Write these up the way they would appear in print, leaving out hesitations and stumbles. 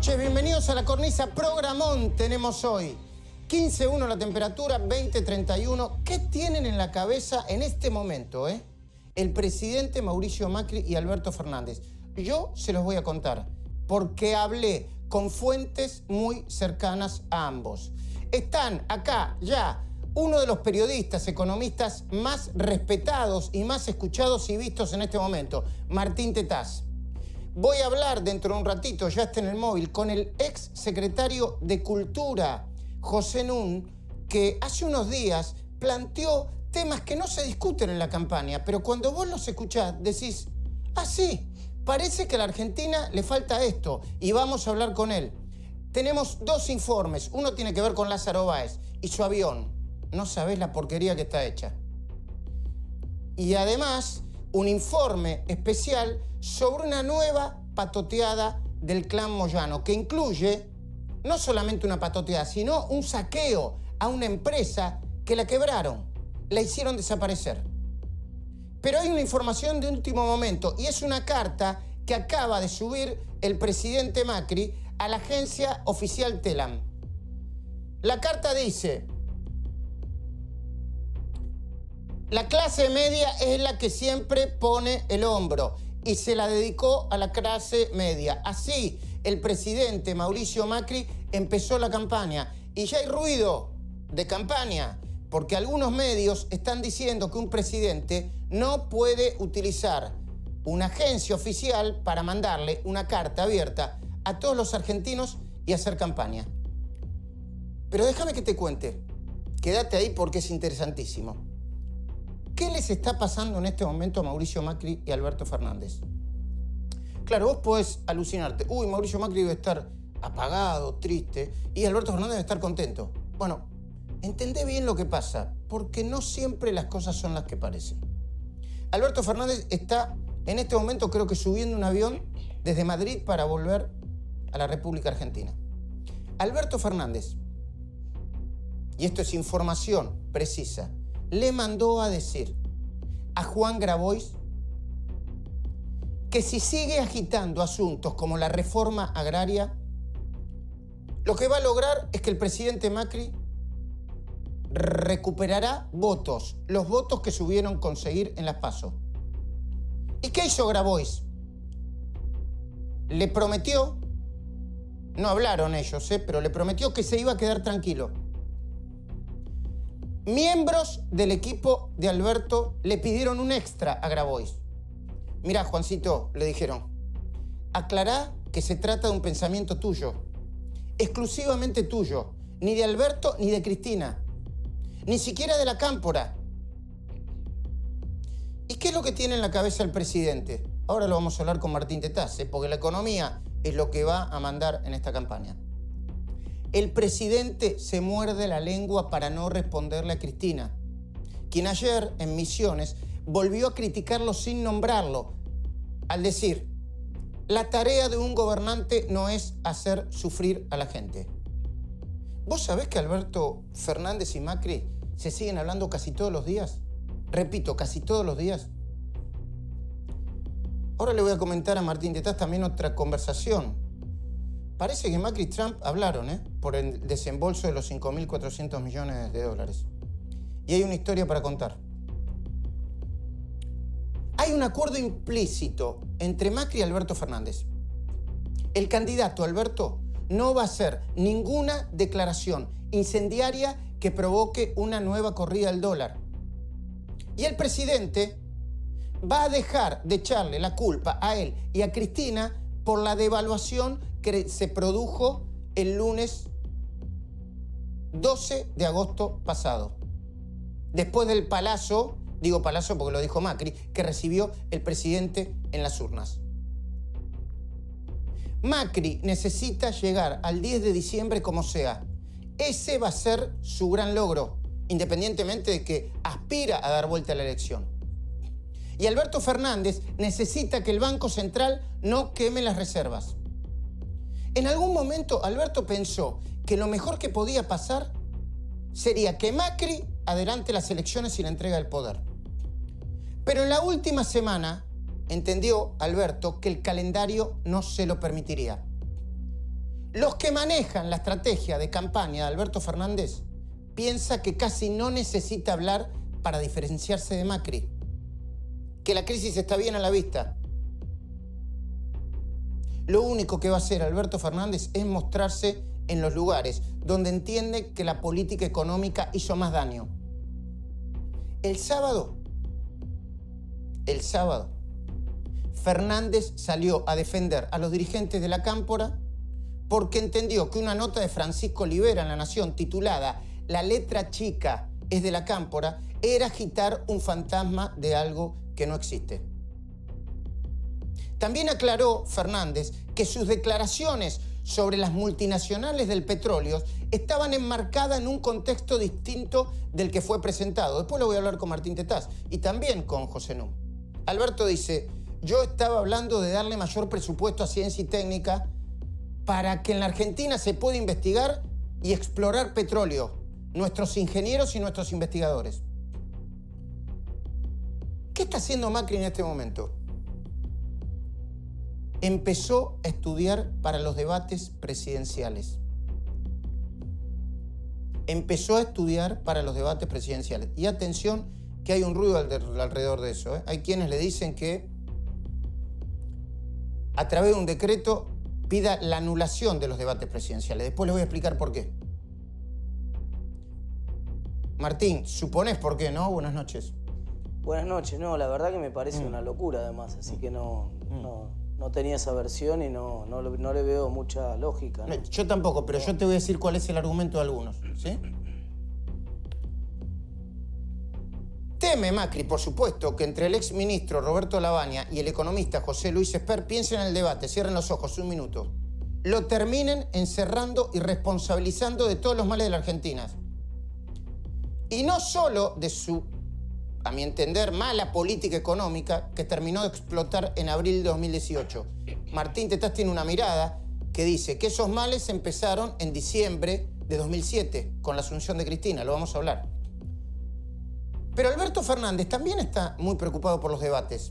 noches, bienvenidos a La Cornisa. Programón tenemos hoy. 15.1 la temperatura, 20.31. ¿Qué tienen en la cabeza en este momento, el presidente Mauricio Macri y Alberto Fernández? Yo se los voy a contar, porque hablé con fuentes muy cercanas a ambos. Están acá ya uno de los periodistas, economistas más respetados y más escuchados y vistos en este momento, Martín Tetaz. Voy a hablar dentro de un ratito, ya está en el móvil, con el ex secretario de Cultura, José Nun, que hace unos días planteó temas que no se discuten en la campaña, pero cuando vos los escuchás decís, ah, sí, parece que a la Argentina le falta esto, y vamos a hablar con él. Tenemos dos informes, uno tiene que ver con Lázaro Báez y su avión. No sabés la porquería que está hecha. Y además, un informe especial sobre una nueva patoteada del clan Moyano, que incluye no solamente una patoteada, sino un saqueo a una empresa que la quebraron, la hicieron desaparecer. Pero hay una información de último momento, y es una carta que acaba de subir el presidente Macri a la agencia oficial Telam. La carta dice: la clase media es la que siempre pone el hombro, y se la dedicó a la clase media. Así, el presidente Mauricio Macri empezó la campaña, y ya hay ruido de campaña, porque algunos medios están diciendo que un presidente no puede utilizar una agencia oficial para mandarle una carta abierta a todos los argentinos y hacer campaña. Pero déjame que te cuente, quédate ahí porque es interesantísimo. ¿Qué les está pasando en este momento a Mauricio Macri y Alberto Fernández? Claro, vos podés alucinarte. Uy, Mauricio Macri debe estar apagado, triste, y Alberto Fernández debe estar contento. Bueno, entendé bien lo que pasa, porque no siempre las cosas son las que parecen. Alberto Fernández está en este momento, creo que subiendo un avión desde Madrid para volver a la República Argentina. Alberto Fernández, y esto es información precisa, le mandó a decir a Juan Grabois que si sigue agitando asuntos como la reforma agraria, lo que va a lograr es que el presidente Macri recuperará votos, los votos que subieron conseguir en las PASO. ¿Y qué hizo Grabois? Le prometió, no hablaron ellos, pero le prometió que se iba a quedar tranquilo. Miembros del equipo de Alberto le pidieron un extra a Grabois. Mirá, Juancito, le dijeron, aclará que se trata de un pensamiento tuyo, exclusivamente tuyo, ni de Alberto ni de Cristina, ni siquiera de la Cámpora. ¿Y qué es lo que tiene en la cabeza el presidente? Ahora lo vamos a hablar con Martín Tetaz, porque la economía es lo que va a mandar en esta campaña. El presidente se muerde la lengua para no responderle a Cristina, quien ayer, en Misiones, volvió a criticarlo sin nombrarlo, al decir, la tarea de un gobernante no es hacer sufrir a la gente. ¿Vos sabés que Alberto Fernández y Macri se siguen hablando casi todos los días? Repito, casi todos los días. Ahora le voy a comentar a Martín Tetaz también otra conversación. Parece que Macri y Trump hablaron, por el desembolso de los 5.400 millones de dólares. Y hay una historia para contar. Hay un acuerdo implícito entre Macri y Alberto Fernández. El candidato Alberto no va a hacer ninguna declaración incendiaria que provoque una nueva corrida del dólar. Y el presidente va a dejar de echarle la culpa a él y a Cristina por la devaluación que se produjo el lunes 12 de agosto pasado. Después del palazo, digo palazo porque lo dijo Macri, que recibió el presidente en las urnas. Macri necesita llegar al 10 de diciembre como sea. Ese va a ser su gran logro, independientemente de que aspira a dar vuelta a la elección. Y Alberto Fernández necesita que el Banco Central no queme las reservas. En algún momento Alberto pensó que lo mejor que podía pasar sería que Macri adelante las elecciones y la entrega del poder. Pero en la última semana entendió Alberto que el calendario no se lo permitiría. Los que manejan la estrategia de campaña de Alberto Fernández piensan que casi no necesita hablar para diferenciarse de Macri, que la crisis está bien a la vista. Lo único que va a hacer Alberto Fernández es mostrarse en los lugares donde entiende que la política económica hizo más daño. El sábado, Fernández salió a defender a los dirigentes de la Cámpora porque entendió que una nota de Francisco Olivera en La Nación titulada "La letra chica es de la Cámpora" era agitar un fantasma de algo que no existe. También aclaró Fernández que sus declaraciones sobre las multinacionales del petróleo estaban enmarcadas en un contexto distinto del que fue presentado. Después lo voy a hablar con Martín Tetaz y también con José Núm. Alberto dice: yo estaba hablando de darle mayor presupuesto a ciencia y técnica para que en la Argentina se pueda investigar y explorar petróleo, nuestros ingenieros y nuestros investigadores. ¿Qué está haciendo Macri en este momento? Empezó a estudiar para los debates presidenciales. Y atención, que hay un ruido alrededor de eso, ¿eh? Hay quienes le dicen que a través de un decreto pida la anulación de los debates presidenciales. Después les voy a explicar por qué. Martín, suponés por qué, ¿no? Buenas noches. Buenas noches. No, la verdad que me parece una locura además, así que no tenía esa versión y no le veo mucha lógica, ¿no? Yo tampoco, pero yo te voy a decir cuál es el argumento de algunos, ¿sí? Teme Macri, por supuesto, que entre el exministro Roberto Lavagna y el economista José Luis Esper piensen en el debate, cierren los ojos un minuto, lo terminen encerrando y responsabilizando de todos los males de la Argentina. Y no solo de su, a mi entender, mala política económica que terminó de explotar en abril de 2018. Martín Tetaz tiene una mirada que dice que esos males empezaron en diciembre de 2007, con la asunción de Cristina, lo vamos a hablar. Pero Alberto Fernández también está muy preocupado por los debates.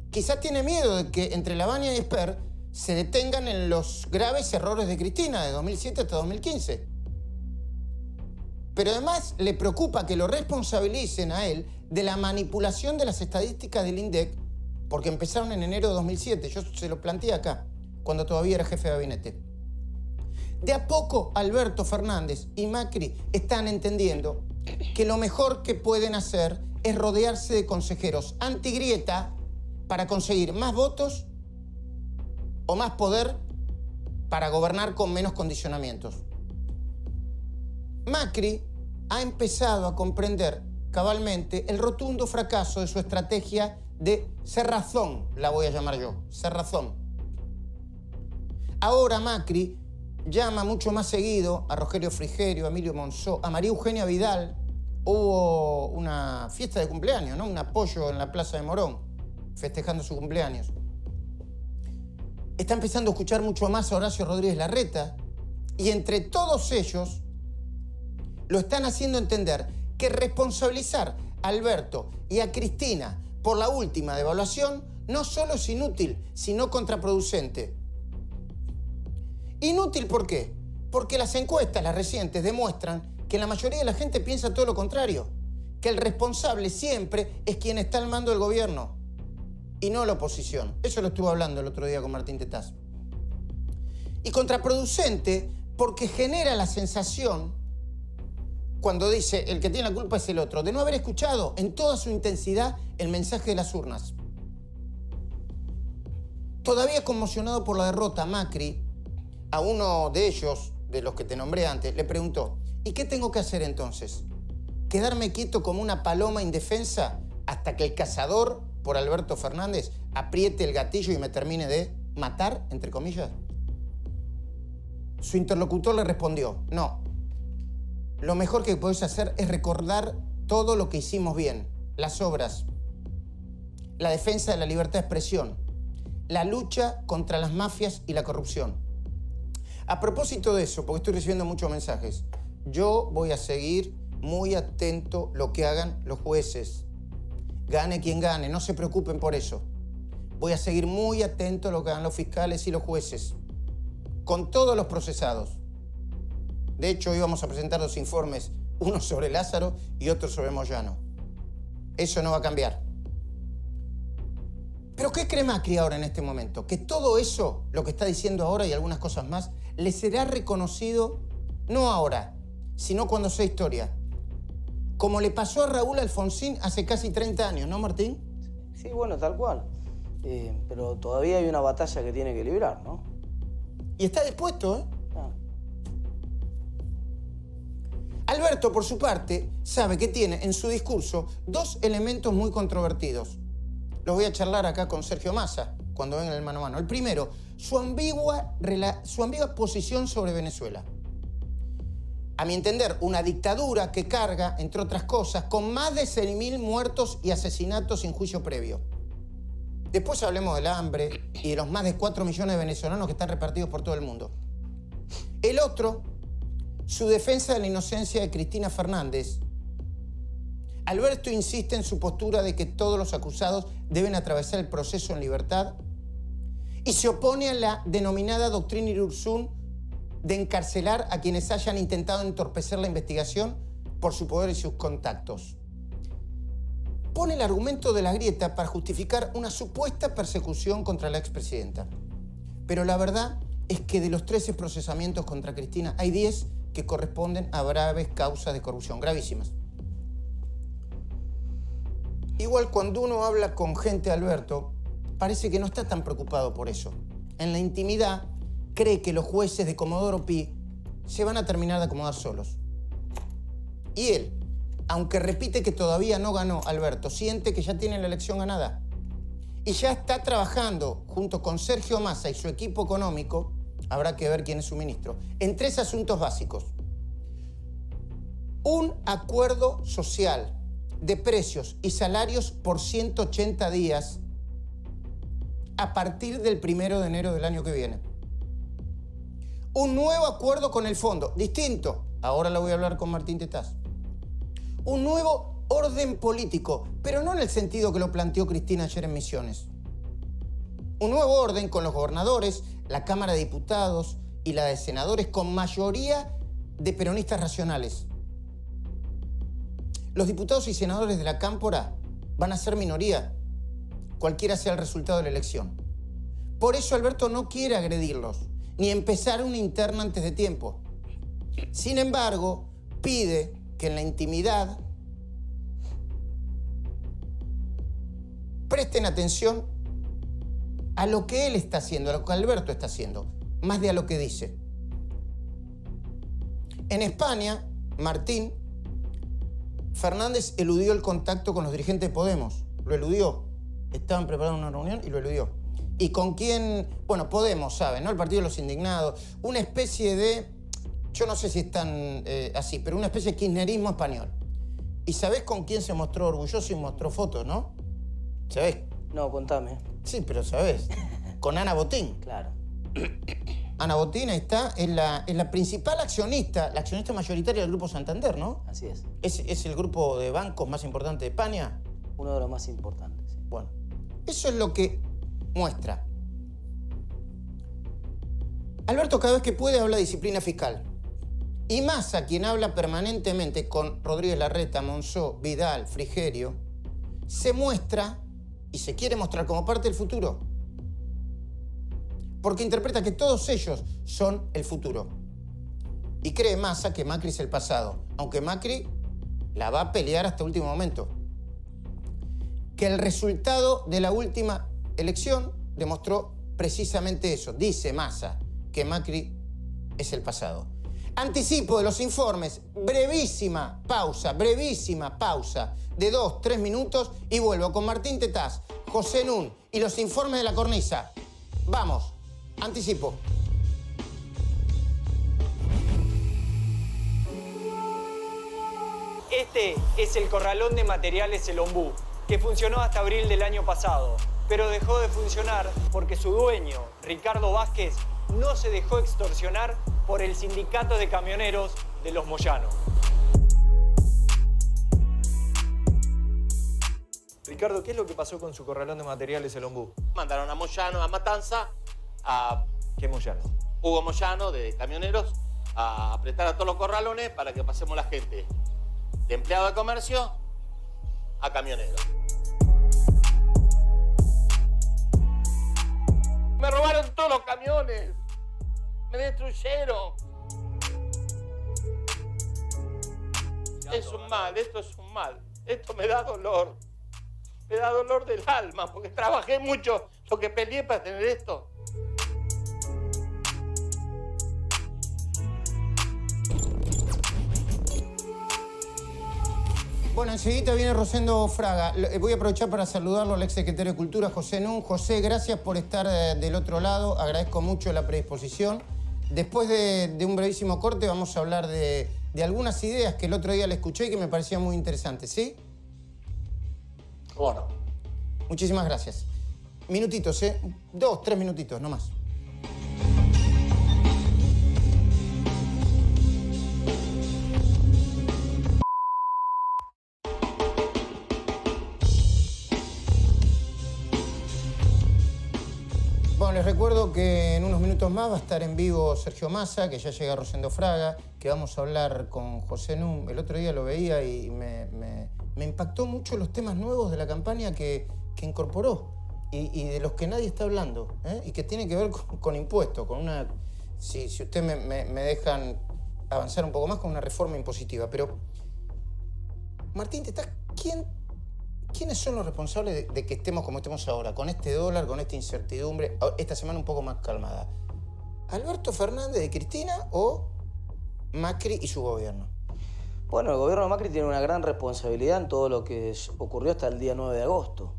Quizás tiene miedo de que entre Lavagna y Esper se detengan en los graves errores de Cristina de 2007 hasta 2015. Pero además le preocupa que lo responsabilicen a él de la manipulación de las estadísticas del INDEC, porque empezaron en enero de 2007. Yo se lo planteé acá, cuando todavía era jefe de gabinete. De a poco, Alberto Fernández y Macri están entendiendo que lo mejor que pueden hacer es rodearse de consejeros antigrieta para conseguir más votos o más poder para gobernar con menos condicionamientos. Macri ha empezado a comprender cabalmente el rotundo fracaso de su estrategia de cerrazón, la voy a llamar yo, cerrazón. Ahora Macri llama mucho más seguido a Rogelio Frigerio, a Emilio Monzó, a María Eugenia Vidal. Hubo una fiesta de cumpleaños, ¿no? Un apoyo en la Plaza de Morón, festejando su cumpleaños. Está empezando a escuchar mucho más a Horacio Rodríguez Larreta y entre todos ellos lo están haciendo entender que responsabilizar a Alberto y a Cristina por la última devaluación no solo es inútil, sino contraproducente. ¿Inútil por qué? Porque las encuestas, las recientes, demuestran que la mayoría de la gente piensa todo lo contrario, que el responsable siempre es quien está al mando del gobierno y no la oposición. Eso lo estuve hablando el otro día con Martín Tetaz. Y contraproducente porque genera la sensación, cuando dice el que tiene la culpa es el otro, de no haber escuchado en toda su intensidad el mensaje de las urnas. Todavía conmocionado por la derrota, Macri, a uno de ellos, de los que te nombré antes, le preguntó: ¿y qué tengo que hacer entonces? ¿Quedarme quieto como una paloma indefensa hasta que el cazador por Alberto Fernández apriete el gatillo y me termine de matar, entre comillas? Su interlocutor le respondió: no. Lo mejor que podés hacer es recordar todo lo que hicimos bien, las obras, la defensa de la libertad de expresión, la lucha contra las mafias y la corrupción. A propósito de eso, porque estoy recibiendo muchos mensajes, yo voy a seguir muy atento lo que hagan los jueces. Gane quien gane, no se preocupen por eso. Voy a seguir muy atento a lo que hagan los fiscales y los jueces. con todos los procesados. De hecho, hoy vamos a presentar 2 informes, uno sobre Lázaro y otro sobre Moyano. Eso no va a cambiar. ¿Pero qué cree Macri ahora en este momento? Que todo eso, lo que está diciendo ahora y algunas cosas más, le será reconocido no ahora, sino cuando sea historia. Como le pasó a Raúl Alfonsín hace casi 30 años, ¿no, Martín? Sí, bueno, tal cual. Pero todavía hay una batalla que tiene que librar, ¿no? Y está dispuesto, ¿eh? Ah. Alberto, por su parte, sabe que tiene en su discurso 2 elementos muy controvertidos. Los voy a charlar acá con Sergio Massa, cuando venga el mano a mano. El primero, su ambigua posición sobre Venezuela. A mi entender, una dictadura que carga, entre otras cosas, con más de 6.000 muertos y asesinatos sin juicio previo. Después hablemos del hambre y de los más de 4 millones de venezolanos que están repartidos por todo el mundo. El otro, su defensa de la inocencia de Cristina Fernández. Alberto insiste en su postura de que todos los acusados deben atravesar el proceso en libertad y se opone a la denominada doctrina Irurzún de encarcelar a quienes hayan intentado entorpecer la investigación por su poder y sus contactos. Pone el argumento de la grieta para justificar una supuesta persecución contra la expresidenta. Pero la verdad es que de los 13 procesamientos contra Cristina hay 10 que corresponden a graves causas de corrupción, gravísimas. Igual cuando uno habla con gente, Alberto, parece que no está tan preocupado por eso. En la intimidad cree que los jueces de Comodoro Pi se van a terminar de acomodar solos. Y él, aunque repite que todavía no ganó, Alberto, siente que ya tiene la elección ganada. Y ya está trabajando junto con Sergio Massa y su equipo económico, habrá que ver quién es su ministro, en 3 asuntos básicos. Un acuerdo social de precios y salarios por 180 días a partir del 1 de enero del año que viene. Un nuevo acuerdo con el fondo, distinto. Ahora lo voy a hablar con Martín Tetaz. Un nuevo orden político, pero no en el sentido que lo planteó Cristina ayer en Misiones. Un nuevo orden con los gobernadores, la Cámara de Diputados y la de Senadores con mayoría de peronistas racionales. Los diputados y senadores de la Cámpora van a ser minoría, cualquiera sea el resultado de la elección. Por eso Alberto no quiere agredirlos, ni empezar una interna antes de tiempo. Sin embargo, pide que en la intimidad presten atención a lo que él está haciendo, a lo que Alberto está haciendo, más de a lo que dice. En España, Martín Fernández eludió el contacto con los dirigentes de Podemos. Lo eludió. Estaban preparando una reunión y lo eludió. ¿Y con quién? Bueno, Podemos, ¿saben? ¿No? El Partido de los Indignados. Una especie de... Yo no sé si están así, pero una especie de kirchnerismo español. ¿Y sabés con quién se mostró orgulloso y mostró fotos, no? ¿Sabés? No, contame. Sí, pero ¿sabés? Con Ana Botín. Claro. Ana Botín está, es la principal accionista, la accionista mayoritaria del Grupo Santander, ¿no? Así es. ¿Es el grupo de bancos más importante de España? Uno de los más importantes, sí. Bueno, eso es lo que muestra. Alberto cada vez que puede habla de disciplina fiscal. Y Massa, quien habla permanentemente con Rodríguez Larreta, Monzó, Vidal, Frigerio, se muestra y se quiere mostrar como parte del futuro. Porque interpreta que todos ellos son el futuro. Y cree Massa que Macri es el pasado, aunque Macri la va a pelear hasta el último momento. Que el resultado de la última elección demostró precisamente eso. Dice Massa que Macri es el pasado. Anticipo de los informes, brevísima pausa de 2-3 minutos y vuelvo con Martín Tetaz, José Nun y los informes de la cornisa. Vamos, anticipo. Este es el corralón de materiales El Ombú, que funcionó hasta abril del año pasado, pero dejó de funcionar porque su dueño, Ricardo Vázquez, no se dejó extorsionar por el sindicato de camioneros de los Moyano. Ricardo, ¿qué es lo que pasó con su corralón de materiales El Ombú? Mandaron a Moyano, a Matanza, a... ¿Qué Moyano? Hugo Moyano, de Camioneros, a apretar a todos los corralones para que pasemos la gente de empleado de comercio a camioneros. Me robaron todos los camiones. Me destruyeron. Es un mal, esto es un mal. Esto me da dolor. Me da dolor del alma, porque trabajé mucho, lo que peleé para tener esto. Bueno, enseguida viene Rosendo Fraga. Voy a aprovechar para saludarlo al exsecretario de Cultura, José Nun. José, gracias por estar del otro lado. Agradezco mucho la predisposición. Después de un brevísimo corte vamos a hablar de algunas ideas que el otro día le escuché y que me parecían muy interesantes, ¿sí? Bueno. Muchísimas gracias. Minutitos, ¿eh? 2, 3 minutitos, no más. Bueno, les recuerdo que en unos minutos más va a estar en vivo Sergio Massa, que ya llega Rosendo Fraga, que vamos a hablar con José Nun. El otro día lo veía y me impactó mucho los temas nuevos de la campaña que incorporó y de los que nadie está hablando, ¿eh? Y que tiene que ver con impuestos, con una... Si ustedes me dejan avanzar un poco más, con una reforma impositiva. Pero, Martín, ¿quiénes son los responsables de que estemos como estemos ahora, con este dólar, con esta incertidumbre, esta semana un poco más calmada? ¿Alberto Fernández de Cristina o Macri y su gobierno? Bueno, el gobierno de Macri tiene una gran responsabilidad en todo lo que ocurrió hasta el día 9 de agosto.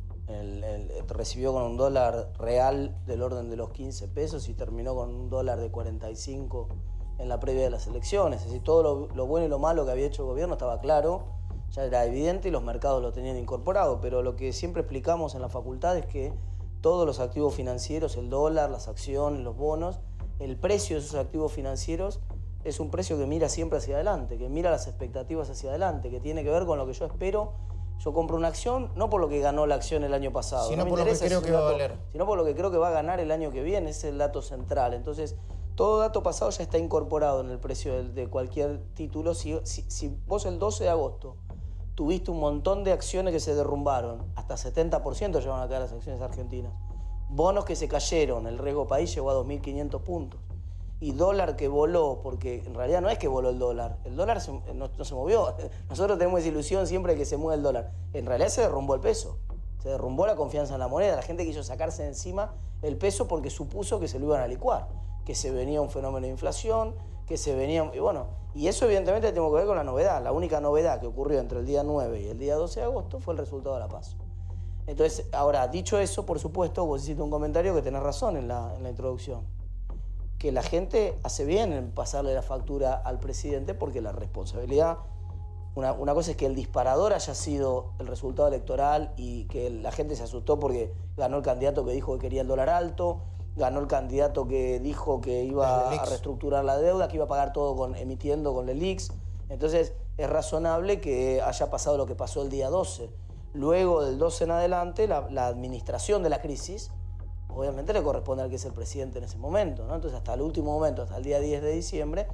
Recibió con un dólar real del orden de los 15 pesos y terminó con un dólar de 45 en la previa de las elecciones. Es decir, todo lo bueno y lo malo que había hecho el gobierno estaba claro, ya era evidente y los mercados lo tenían incorporado. Pero lo que siempre explicamos en la facultad es que todos los activos financieros, el dólar, las acciones, los bonos, el precio de esos activos financieros es un precio que mira siempre hacia adelante, que mira las expectativas hacia adelante, que tiene que ver con lo que yo espero. Yo compro una acción, no por lo que ganó la acción el año pasado, sino por lo que creo que va a valer. Sino por lo que creo que va a ganar el año que viene, ese es el dato central. Entonces, todo dato pasado ya está incorporado en el precio de cualquier título. Si vos el 12 de agosto tuviste un montón de acciones que se derrumbaron, hasta 70% llevan a caer las acciones argentinas, bonos que se cayeron, el riesgo país llegó a 2.500 puntos. Y dólar que voló, porque en realidad no es que voló el dólar no se movió. Nosotros tenemos esa ilusión siempre de que se mueve el dólar. En realidad se derrumbó el peso, se derrumbó la confianza en la moneda. La gente quiso sacarse de encima el peso porque supuso que se lo iban a licuar, que se venía un fenómeno de inflación, que se venía... Y eso evidentemente tiene que ver con la novedad. La única novedad que ocurrió entre el día 9 y el día 12 de agosto fue el resultado de la PASO. Entonces, ahora, dicho eso, por supuesto, vos hiciste un comentario que tenés razón en la introducción, que la gente hace bien en pasarle la factura al presidente porque la responsabilidad... Una cosa es que el disparador haya sido el resultado electoral y que la gente se asustó porque ganó el candidato que dijo que quería el dólar alto, ganó el candidato que dijo que iba a reestructurar la deuda, que iba a pagar todo emitiendo con LELIX. Entonces es razonable que haya pasado lo que pasó el día 12. Luego del 12 en adelante, la administración de la crisis obviamente le corresponde al que es el presidente en ese momento, ¿no? Entonces hasta el último momento, hasta el día 10 de diciembre,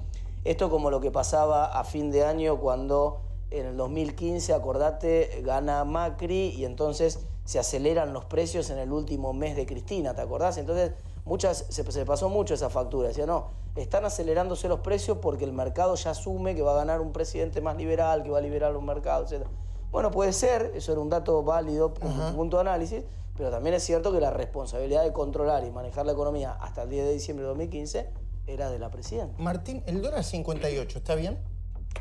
esto como lo que pasaba a fin de año cuando en el 2015, acordate, gana Macri y entonces se aceleran los precios en el último mes de Cristina, ¿te acordás? Entonces se pasó mucho esa factura, decía, no, están acelerándose los precios porque el mercado ya asume que va a ganar un presidente más liberal, que va a liberar los mercados, etc. Bueno, puede ser, eso era un dato válido como punto de análisis, pero también es cierto que la responsabilidad de controlar y manejar la economía hasta el 10 de diciembre de 2015 era de la presidenta. Martín, el dólar 58, ¿está bien?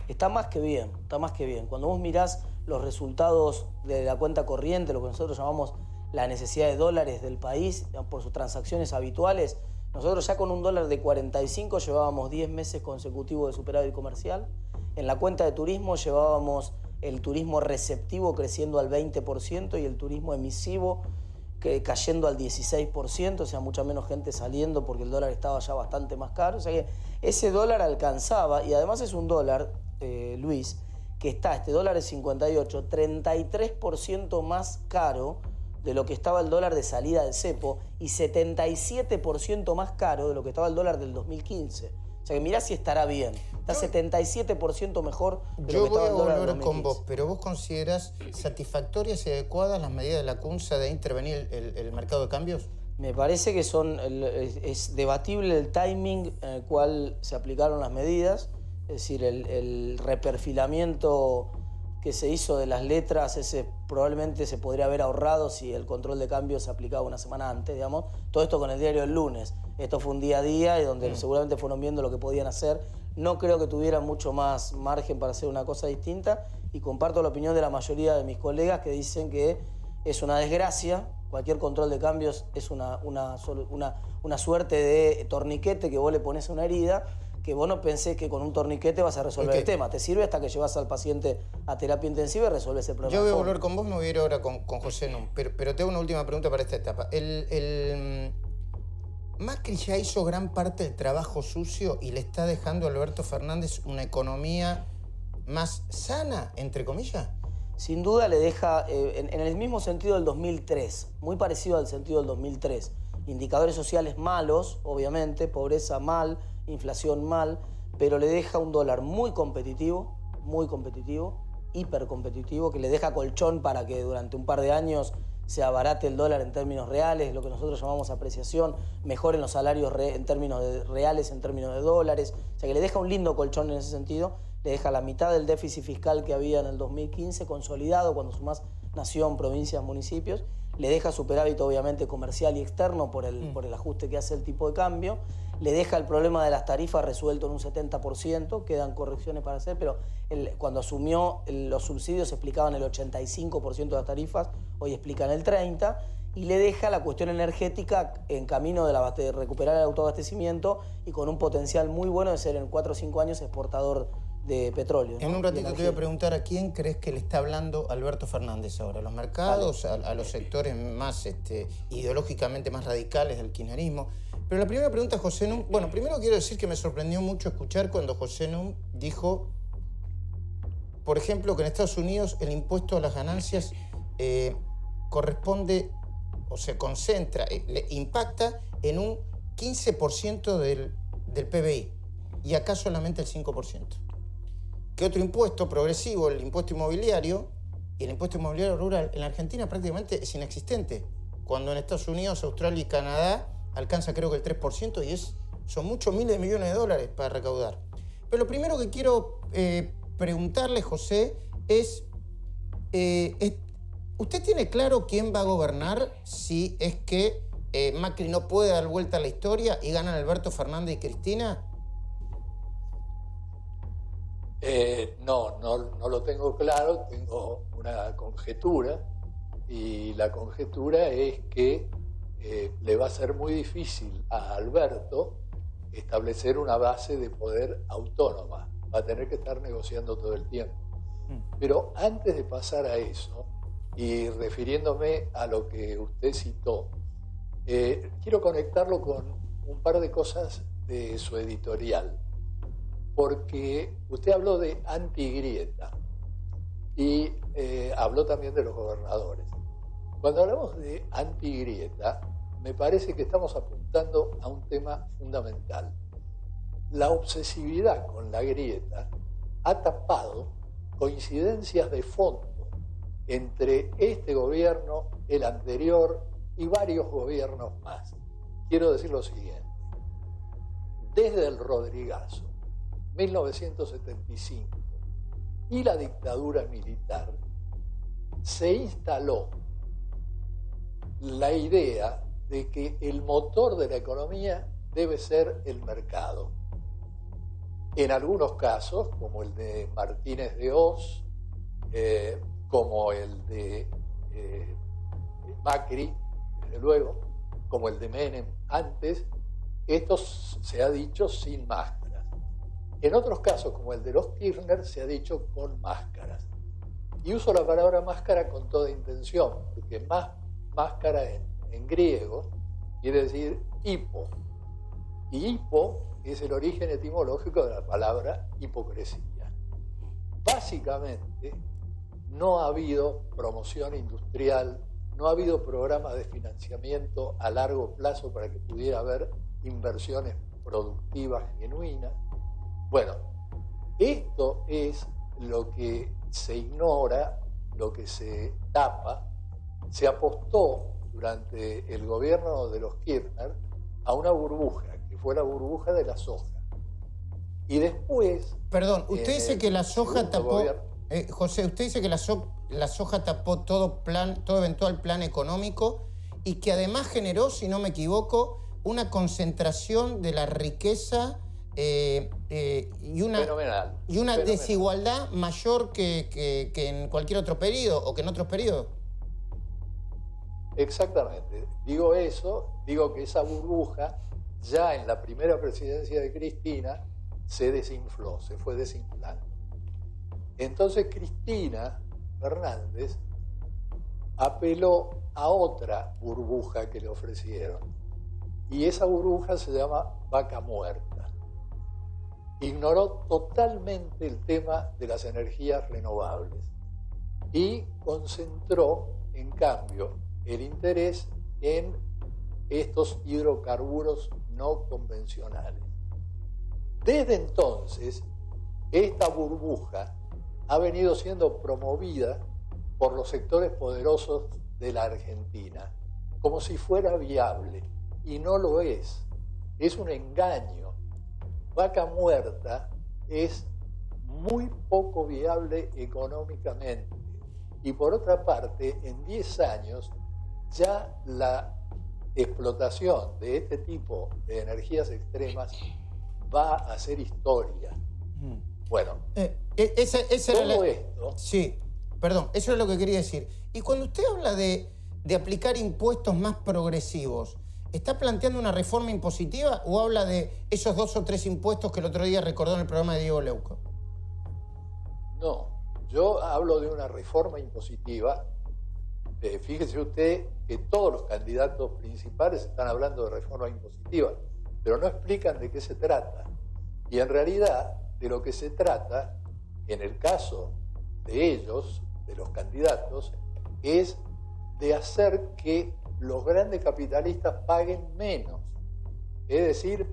Está más que bien, está más que bien. Cuando vos mirás los resultados de la cuenta corriente, lo que nosotros llamamos la necesidad de dólares del país por sus transacciones habituales, nosotros ya con un dólar de 45 llevábamos 10 meses consecutivos de superávit comercial. En la cuenta de turismo llevábamos el turismo receptivo creciendo al 20% y el turismo emisivo cayendo al 16%, o sea, mucha menos gente saliendo porque el dólar estaba ya bastante más caro. O sea que ese dólar alcanzaba, y además es un dólar, Luis, que está, este dólar es 58, 33% más caro de lo que estaba el dólar de salida del cepo y 77% más caro de lo que estaba el dólar del 2015. O sea que mirá si estará bien. Está 77% mejor de lo que estaba el dólar del 2015. Yo voy a volver con vos, pero ¿vos considerás satisfactorias y adecuadas las medidas de la CUNSA de intervenir el mercado de cambios? Me parece que es debatible el timing en el cual se aplicaron las medidas. Es decir, el reperfilamiento que se hizo de las letras, ese probablemente se podría haber ahorrado si el control de cambio se aplicaba una semana antes, digamos. Todo esto con el diario del lunes. Esto fue un día a día y donde seguramente fueron viendo lo que podían hacer. No creo que tuvieran mucho más margen para hacer una cosa distinta y comparto la opinión de la mayoría de mis colegas que dicen que es una desgracia. Cualquier control de cambios es una suerte de torniquete que vos le pones a una herida, que vos no pensés que con un torniquete vas a resolver el tema. Te sirve hasta que llevas al paciente a terapia intensiva y resuelves el problema. Yo voy a volver con vos, me voy a ir ahora con José Núm, pero tengo una última pregunta para esta etapa. ¿Macri ya hizo gran parte del trabajo sucio y le está dejando a Alberto Fernández una economía más sana, entre comillas? Sin duda le deja, en el mismo sentido del 2003, muy parecido al sentido del 2003. Indicadores sociales malos, obviamente, pobreza mal, inflación mal, pero le deja un dólar muy competitivo, hipercompetitivo, que le deja colchón para que durante un par de años se abarate el dólar en términos reales, lo que nosotros llamamos apreciación, mejoren los salarios en términos reales, en términos de dólares. O sea que le deja un lindo colchón en ese sentido, le deja la mitad del déficit fiscal que había en el 2015 consolidado cuando sumás nación, provincias, municipios. Le deja superávit obviamente comercial y externo por el ajuste que hace el tipo de cambio. Le deja el problema de las tarifas resuelto en un 70%, quedan correcciones para hacer, pero cuando asumió los subsidios explicaban el 85% de las tarifas, hoy explican el 30%, y le deja la cuestión energética en camino de recuperar el autoabastecimiento y con un potencial muy bueno de ser en 4 o 5 años exportador de petróleo, ¿no? En un ratito te voy a preguntar a quién crees que le está hablando Alberto Fernández ahora, ¿a los mercados, a los sectores más ideológicamente más radicales del kirchnerismo? Pero la primera pregunta, José Núm, bueno, primero quiero decir que me sorprendió mucho escuchar cuando José Núm dijo, por ejemplo, que en Estados Unidos el impuesto a las ganancias corresponde o se concentra, le impacta en un 15% del PBI y acá solamente el 5%. Que otro impuesto progresivo, el impuesto inmobiliario y el impuesto inmobiliario rural, en la Argentina prácticamente es inexistente, cuando en Estados Unidos, Australia y Canadá alcanza creo que el 3% y son muchos miles de millones de dólares para recaudar. Pero lo primero que quiero preguntarle, José, es, ¿usted tiene claro quién va a gobernar si es que Macri no puede dar vuelta a la historia y ganan Alberto Fernández y Cristina? No lo tengo claro, tengo una conjetura y la conjetura es que le va a ser muy difícil a Alberto establecer una base de poder autónoma, va a tener que estar negociando todo el tiempo. Pero antes de pasar a eso, y refiriéndome a lo que usted citó, quiero conectarlo con un par de cosas de su editorial. Porque usted habló de antigrieta y habló también de los gobernadores. Cuando hablamos de antigrieta, me parece que estamos apuntando a un tema fundamental. La obsesividad con la grieta ha tapado coincidencias de fondo entre este gobierno, el anterior y varios gobiernos más. Quiero decir lo siguiente. Desde el Rodrigazo, 1975, y la dictadura militar, se instaló la idea de que el motor de la economía debe ser el mercado. En algunos casos, como el de Martínez de Hoz, como el de Macri, desde luego, como el de Menem antes, esto se ha dicho sin máscaras. En otros casos, como el de los Kirchner, se ha dicho con máscaras. Y uso la palabra máscara con toda intención, porque máscara en griego quiere decir hipo. Y hipo es el origen etimológico de la palabra hipocresía. Básicamente, no ha habido promoción industrial no ha habido programas de financiamiento a largo plazo para que pudiera haber inversiones productivas genuinas. Bueno, esto es lo que se ignora, lo que se tapa. Se apostó durante el gobierno de los Kirchner a una burbuja, que fue la burbuja de la soja. Y después... Perdón, usted dice que la soja tapó... José, usted dice que la soja tapó todo eventual plan económico y que además generó, si no me equivoco, una concentración de la riqueza y una desigualdad mayor que en cualquier otro periodo o que en otros periodos. Exactamente. Digo eso, digo que esa burbuja ya en la primera presidencia de Cristina se desinfló, se fue desinflando. Entonces Cristina Fernández apeló a otra burbuja que le ofrecieron. Y esa burbuja se llama vaca muerta. Ignoró totalmente el tema de las energías renovables y concentró, en cambio, el interés en estos hidrocarburos no convencionales. Desde entonces, esta burbuja ha venido siendo promovida por los sectores poderosos de la Argentina, como si fuera viable, y no lo es. Es un engaño. Vaca muerta es muy poco viable económicamente. Y por otra parte, en 10 años, ya la explotación de este tipo de energías extremas va a ser historia. Bueno, todo esto... Sí, perdón, eso es lo que quería decir. Y cuando usted habla de aplicar impuestos más progresivos, ¿está planteando una reforma impositiva o habla de esos 2 o 3 impuestos que el otro día recordó en el programa de Diego Leuco? No, yo hablo de una reforma impositiva. Fíjese usted que todos los candidatos principales están hablando de reforma impositiva, pero no explican de qué se trata. Y en realidad, de lo que se trata, en el caso de ellos, de los candidatos, es de hacer que los grandes capitalistas paguen menos. Es decir,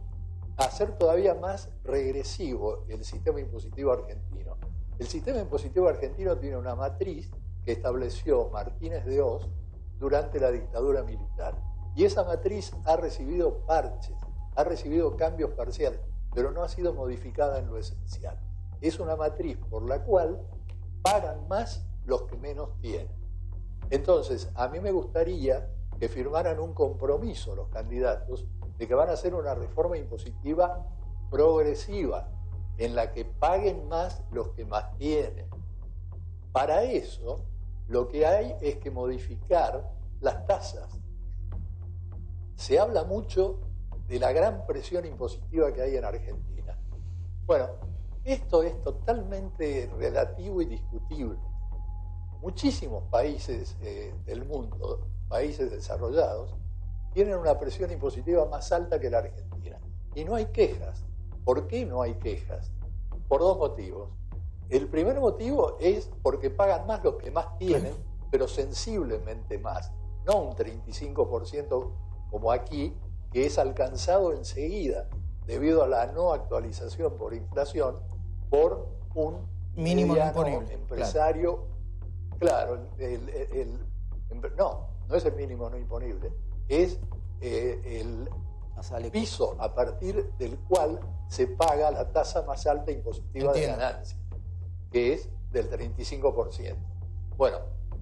hacer todavía más regresivo el sistema impositivo argentino. El sistema impositivo argentino tiene una matriz que estableció Martínez de Oz durante la dictadura militar. Y esa matriz ha recibido parches, ha recibido cambios parciales, pero no ha sido modificada en lo esencial. Es una matriz por la cual pagan más los que menos tienen. Entonces, a mí me gustaría que firmaran un compromiso los candidatos de que van a hacer una reforma impositiva progresiva, en la que paguen más los que más tienen. Para eso, lo que hay es que modificar las tasas. Se habla mucho de la gran presión impositiva que hay en Argentina. Bueno, esto es totalmente relativo y discutible. Muchísimos países del mundo, países desarrollados, tienen una presión impositiva más alta que la Argentina. Y no hay quejas. ¿Por qué no hay quejas? Por 2 motivos. El primer motivo es porque pagan más los que más tienen, pero sensiblemente más. No un 35% como aquí, que es alcanzado enseguida debido a la no actualización por inflación por un mínimo imponible empresario. Claro, no es el mínimo no imponible, es el piso a partir del cual se paga la tasa más alta impositiva de ganancia, que es del 35%. Bueno,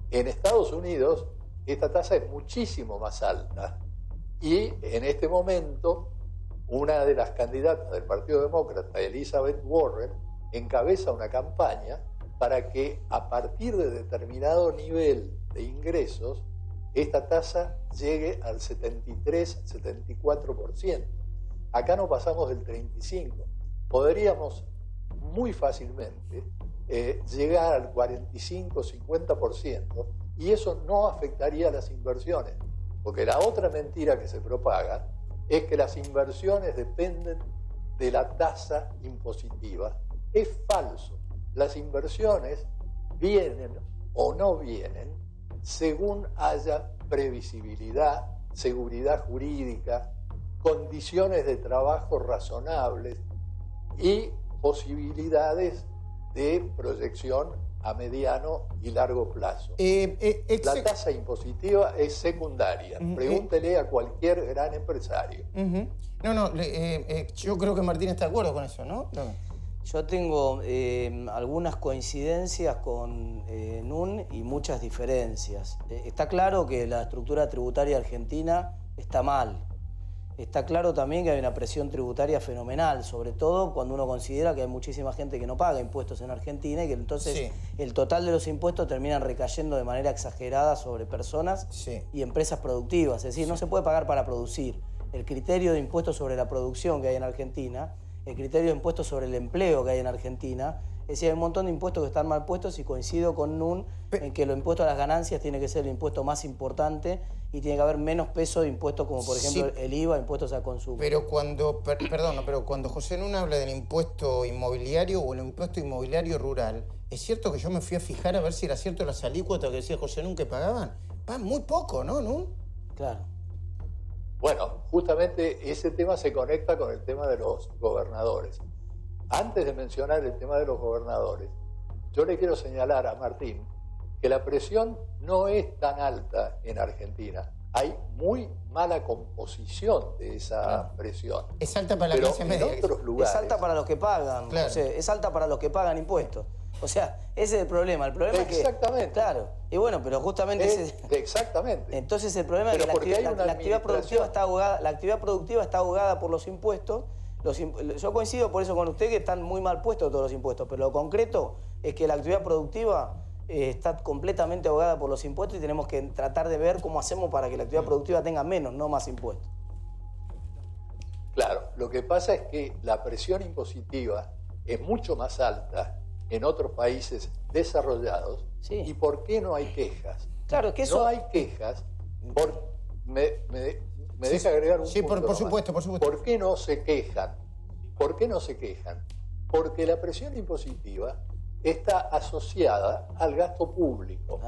en Estados Unidos esta tasa es muchísimo más alta y en este momento una de las candidatas del Partido Demócrata, Elizabeth Warren, encabeza una campaña para que a partir de determinado nivel de ingresos esta tasa llegue al 73-74%. Acá no pasamos del 35%. Podríamos muy fácilmente llegar al 45-50% y eso no afectaría a las inversiones. Porque la otra mentira que se propaga es que las inversiones dependen de la tasa impositiva. Es falso. Las inversiones vienen o no vienen según haya previsibilidad, seguridad jurídica, condiciones de trabajo razonables y posibilidades de proyección a mediano y largo plazo. La tasa impositiva es secundaria. Pregúntele a cualquier gran empresario. Yo creo que Martín está de acuerdo con eso, ¿no? Yo tengo algunas coincidencias con NUN y muchas diferencias. Está claro que la estructura tributaria argentina está mal. Está claro también que hay una presión tributaria fenomenal, sobre todo cuando uno considera que hay muchísima gente que no paga impuestos en Argentina y que entonces el total de los impuestos terminan recayendo de manera exagerada sobre personas y empresas productivas. Es decir, no se puede pagar para producir. El criterio de impuestos sobre la producción que hay en Argentina, el criterio de impuestos sobre el empleo que hay en Argentina, es decir, hay un montón de impuestos que están mal puestos y coincido con NUN en que los impuestos a las ganancias tiene que ser el impuesto más importante y tiene que haber menos peso de impuestos como por ejemplo el IVA, impuestos al consumo. Pero cuando, pero cuando José Nun habla del impuesto inmobiliario o el impuesto inmobiliario rural, es cierto que yo me fui a fijar a ver si era cierto las alícuotas que decía José Nun que pagaban. Pagan muy poco, ¿no, Nun? Claro. Bueno, justamente ese tema se conecta con el tema de los gobernadores. Antes de mencionar el tema de los gobernadores, yo le quiero señalar a Martín que la presión no es tan alta en Argentina. Hay muy mala composición de esa presión. Es alta para la clase media. En otros lugares, es alta para los que pagan, claro. O sea, es alta para los que pagan impuestos. O sea, ese es el problema. El problema es que... Exactamente. Claro. Y bueno, pero justamente... Exactamente. Entonces el problema es que la actividad productiva está ahogada por los impuestos. Yo coincido por eso con usted que están muy mal puestos todos los impuestos, pero lo concreto es que la actividad productiva está completamente ahogada por los impuestos y tenemos que tratar de ver cómo hacemos para que la actividad productiva tenga menos, no más impuestos. Claro, lo que pasa es que la presión impositiva es mucho más alta en otros países desarrollados. ¿Y por qué no hay quejas? Claro, es que eso... No hay quejas por... ¿Me deja agregar un punto por supuesto, por supuesto. ¿Por qué no se quejan? ¿Por qué no se quejan? Porque la presión impositiva está asociada al gasto público.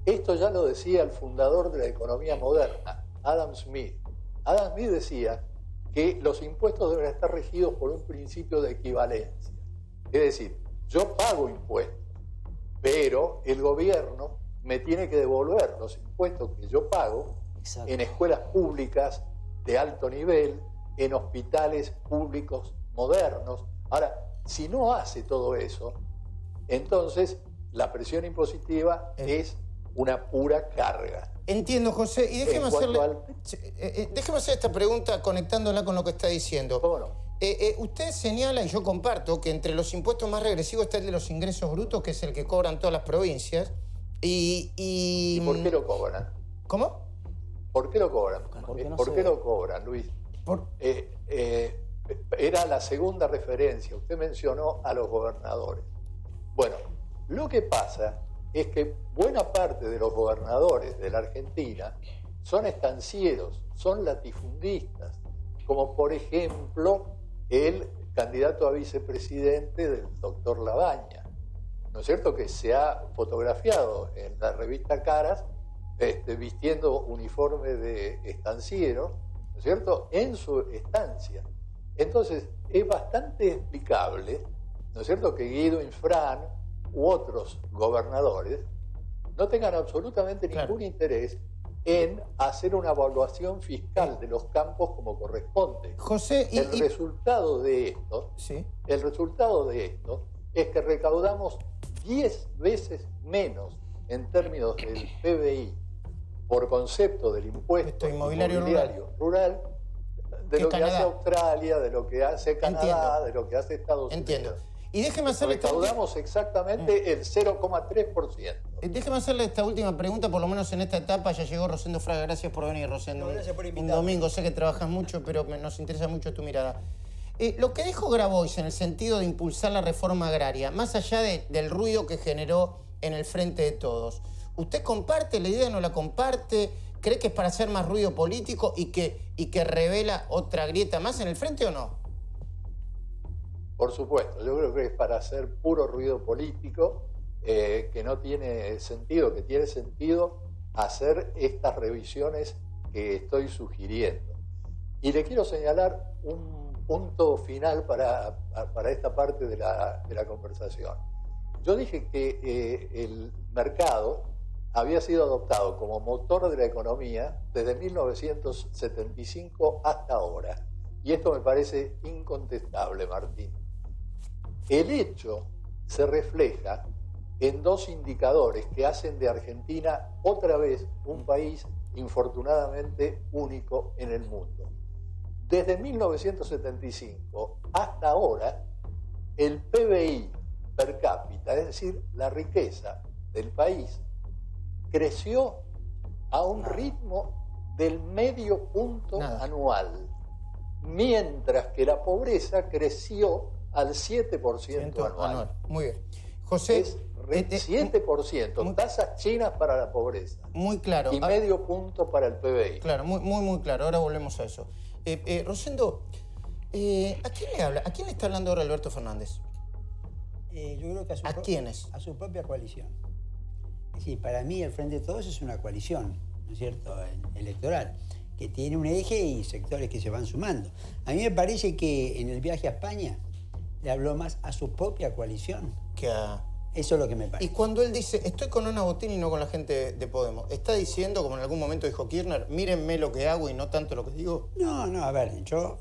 Esto ya lo decía el fundador de la economía moderna, Adam Smith. Adam Smith decía que los impuestos deben estar regidos por un principio de equivalencia. Es decir, yo pago impuestos, pero el gobierno me tiene que devolver los impuestos que yo pago en escuelas públicas de alto nivel, en hospitales públicos modernos. Ahora, si no hace todo eso, entonces la presión impositiva es una pura carga. Entiendo, José. Y déjeme hacer esta pregunta conectándola con lo que está diciendo. ¿Cómo no? Usted señala, y yo comparto, que entre los impuestos más regresivos está el de los ingresos brutos, que es el que cobran todas las provincias. ¿Y por qué lo cobran? ¿Cómo? ¿Por qué lo cobran? ¿Por qué lo cobran, Luis? Era la segunda referencia. Usted mencionó a los gobernadores. Bueno, lo que pasa es que buena parte de los gobernadores de la Argentina son estancieros, son latifundistas, como por ejemplo el candidato a vicepresidente del doctor Labaña, ¿no es cierto?, que se ha fotografiado en la revista Caras vistiendo uniforme de estanciero, ¿no es cierto?, en su estancia. Entonces, es bastante explicable, ¿no es cierto?, que Guido Infran u otros gobernadores no tengan absolutamente ningún interés en hacer una evaluación fiscal de los campos como corresponde. José, el resultado de esto es que recaudamos 10 veces menos en términos del PBI por concepto del impuesto inmobiliario rural de lo que hace Australia, de lo que hace Canadá, de lo que hace Estados Unidos. Y déjeme hacerle recaudamos exactamente el 0,3%. Déjeme hacerle esta última pregunta, por lo menos en esta etapa. Ya llegó Rosendo Fraga. Gracias por venir, Rosendo. Gracias por invitarme. Un domingo, sé que trabajas mucho, pero nos interesa mucho tu mirada. Lo que dijo Grabois en el sentido de impulsar la reforma agraria, más allá del ruido que generó en el Frente de Todos, ¿usted comparte la idea, no la comparte? ¿Cree que es para hacer más ruido político y que revela otra grieta más en el Frente o no? Por supuesto, yo creo que es para hacer puro ruido político, que no tiene sentido, que tiene sentido hacer estas revisiones que estoy sugiriendo. Y le quiero señalar un punto final para esta parte de la conversación. Yo dije que el mercado había sido adoptado como motor de la economía desde 1975 hasta ahora. Y esto me parece incontestable, Martín. El hecho se refleja en dos indicadores que hacen de Argentina otra vez un país infortunadamente único en el mundo. Desde 1975 hasta ahora, el PBI per cápita, es decir, la riqueza del país, creció a un ritmo del medio punto anual, mientras que la pobreza creció al 7% anual. Muy bien. José, es 7%, tasas chinas para la pobreza. Muy claro. Y medio punto para el PBI. Claro, muy claro. Ahora volvemos a eso. Rosendo, ¿a quién le habla? ¿A quién le está hablando ahora Alberto Fernández? Yo creo que ¿A quiénes? A su propia coalición. Es decir, para mí el Frente de Todos es una coalición, ¿no es cierto?, electoral, que tiene un eje y sectores que se van sumando. A mí me parece que en el viaje a España le habló más a su propia coalición. Que a... Eso es lo que me parece. Y cuando él dice, estoy con Ana Botín y no con la gente de Podemos, ¿está diciendo, como en algún momento dijo Kirchner, mírenme lo que hago y no tanto lo que digo? No, a ver, yo...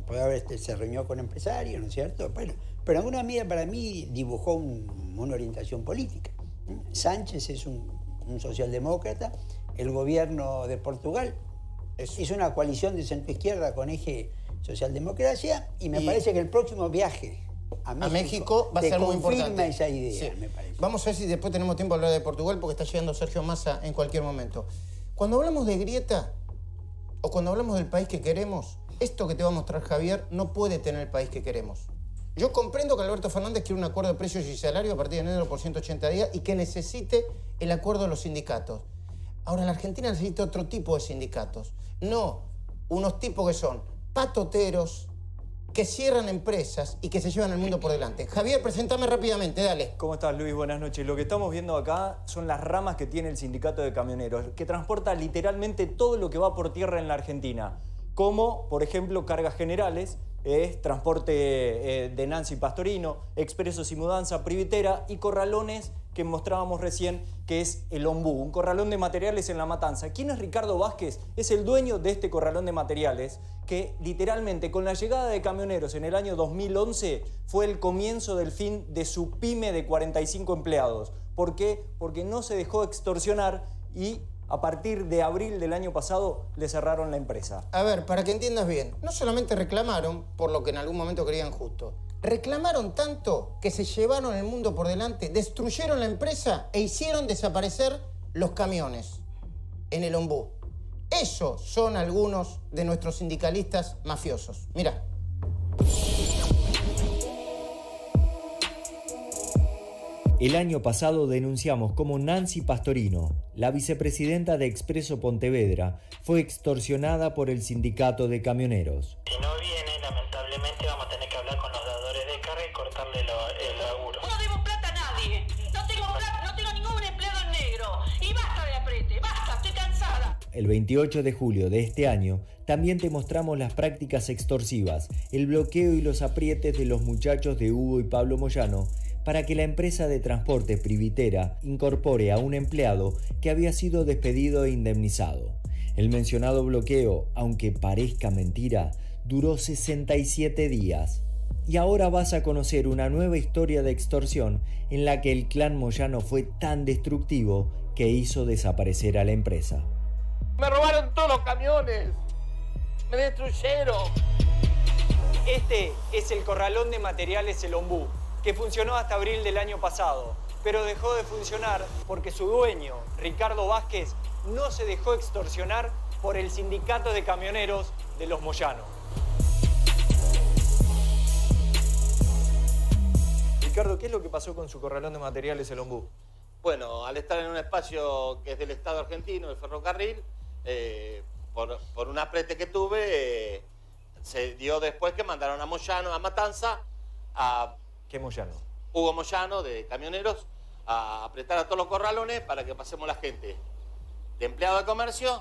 Puede haber, se reunió con empresarios, ¿no es cierto? Bueno, pero en alguna medida para mí dibujó una orientación política. Sánchez es un socialdemócrata, el gobierno de Portugal es una coalición de centro-izquierda con eje socialdemocracia y me parece que el próximo viaje a México va a ser muy importante. Esa idea, sí. Me parece. Vamos a ver si después tenemos tiempo de hablar de Portugal porque está llegando Sergio Massa en cualquier momento. Cuando hablamos de grieta o cuando hablamos del país que queremos, esto que te va a mostrar Javier no puede tener el país que queremos. Yo comprendo que Alberto Fernández quiere un acuerdo de precios y salario a partir de enero por 180 días y que necesite el acuerdo de los sindicatos. Ahora, la Argentina necesita otro tipo de sindicatos. No unos tipos que son patoteros, que cierran empresas y que se llevan el mundo por delante. Javier, presentame rápidamente, dale. ¿Cómo estás, Luis? Buenas noches. Lo que estamos viendo acá son las ramas que tiene el sindicato de camioneros, que transporta literalmente todo lo que va por tierra en la Argentina, como, por ejemplo, cargas generales, transporte de Nancy Pastorino, expresos y mudanza, Privitera y corralones que mostrábamos recién, que es el Ombú, un corralón de materiales en La Matanza. ¿Quién es Ricardo Vázquez? Es el dueño de este corralón de materiales que literalmente con la llegada de camioneros en el año 2011 fue el comienzo del fin de su pyme de 45 empleados. ¿Por qué? Porque no se dejó extorsionar y a partir de abril del año pasado le cerraron la empresa. A ver, para que entiendas bien, no solamente reclamaron por lo que en algún momento creían justo, reclamaron tanto que se llevaron el mundo por delante, destruyeron la empresa e hicieron desaparecer los camiones en el Ombú. Esos son algunos de nuestros sindicalistas mafiosos. Mirá. El año pasado denunciamos cómo Nancy Pastorino, la vicepresidenta de Expreso Pontevedra, fue extorsionada por el sindicato de camioneros. Si no viene, lamentablemente vamos a tener que hablar con los dadores de carga y cortarle el laburo. No debo plata a nadie. No tengo plata, no tengo ningún empleado en negro. Y basta de aprete, basta, estoy cansada. El 28 de julio de este año también te mostramos las prácticas extorsivas, el bloqueo y los aprietes de los muchachos de Hugo y Pablo Moyano para que la empresa de transporte Privitera incorpore a un empleado que había sido despedido e indemnizado. El mencionado bloqueo, aunque parezca mentira, duró 67 días. Y ahora vas a conocer una nueva historia de extorsión en la que el clan Moyano fue tan destructivo que hizo desaparecer a la empresa. Me robaron todos los camiones, me destruyeron. Este es el corralón de materiales El Ombú, que funcionó hasta abril del año pasado, pero dejó de funcionar porque su dueño, Ricardo Vázquez, no se dejó extorsionar por el sindicato de camioneros de los Moyano. Ricardo, ¿qué es lo que pasó con su corralón de materiales El Ombú? Bueno, al estar en un espacio que es del Estado argentino, el ferrocarril, por un aprete que tuve, se dio después que mandaron a Moyano, a Matanza, a... ¿Qué Moyano? Hugo Moyano, de camioneros, a apretar a todos los corralones para que pasemos la gente de empleado de comercio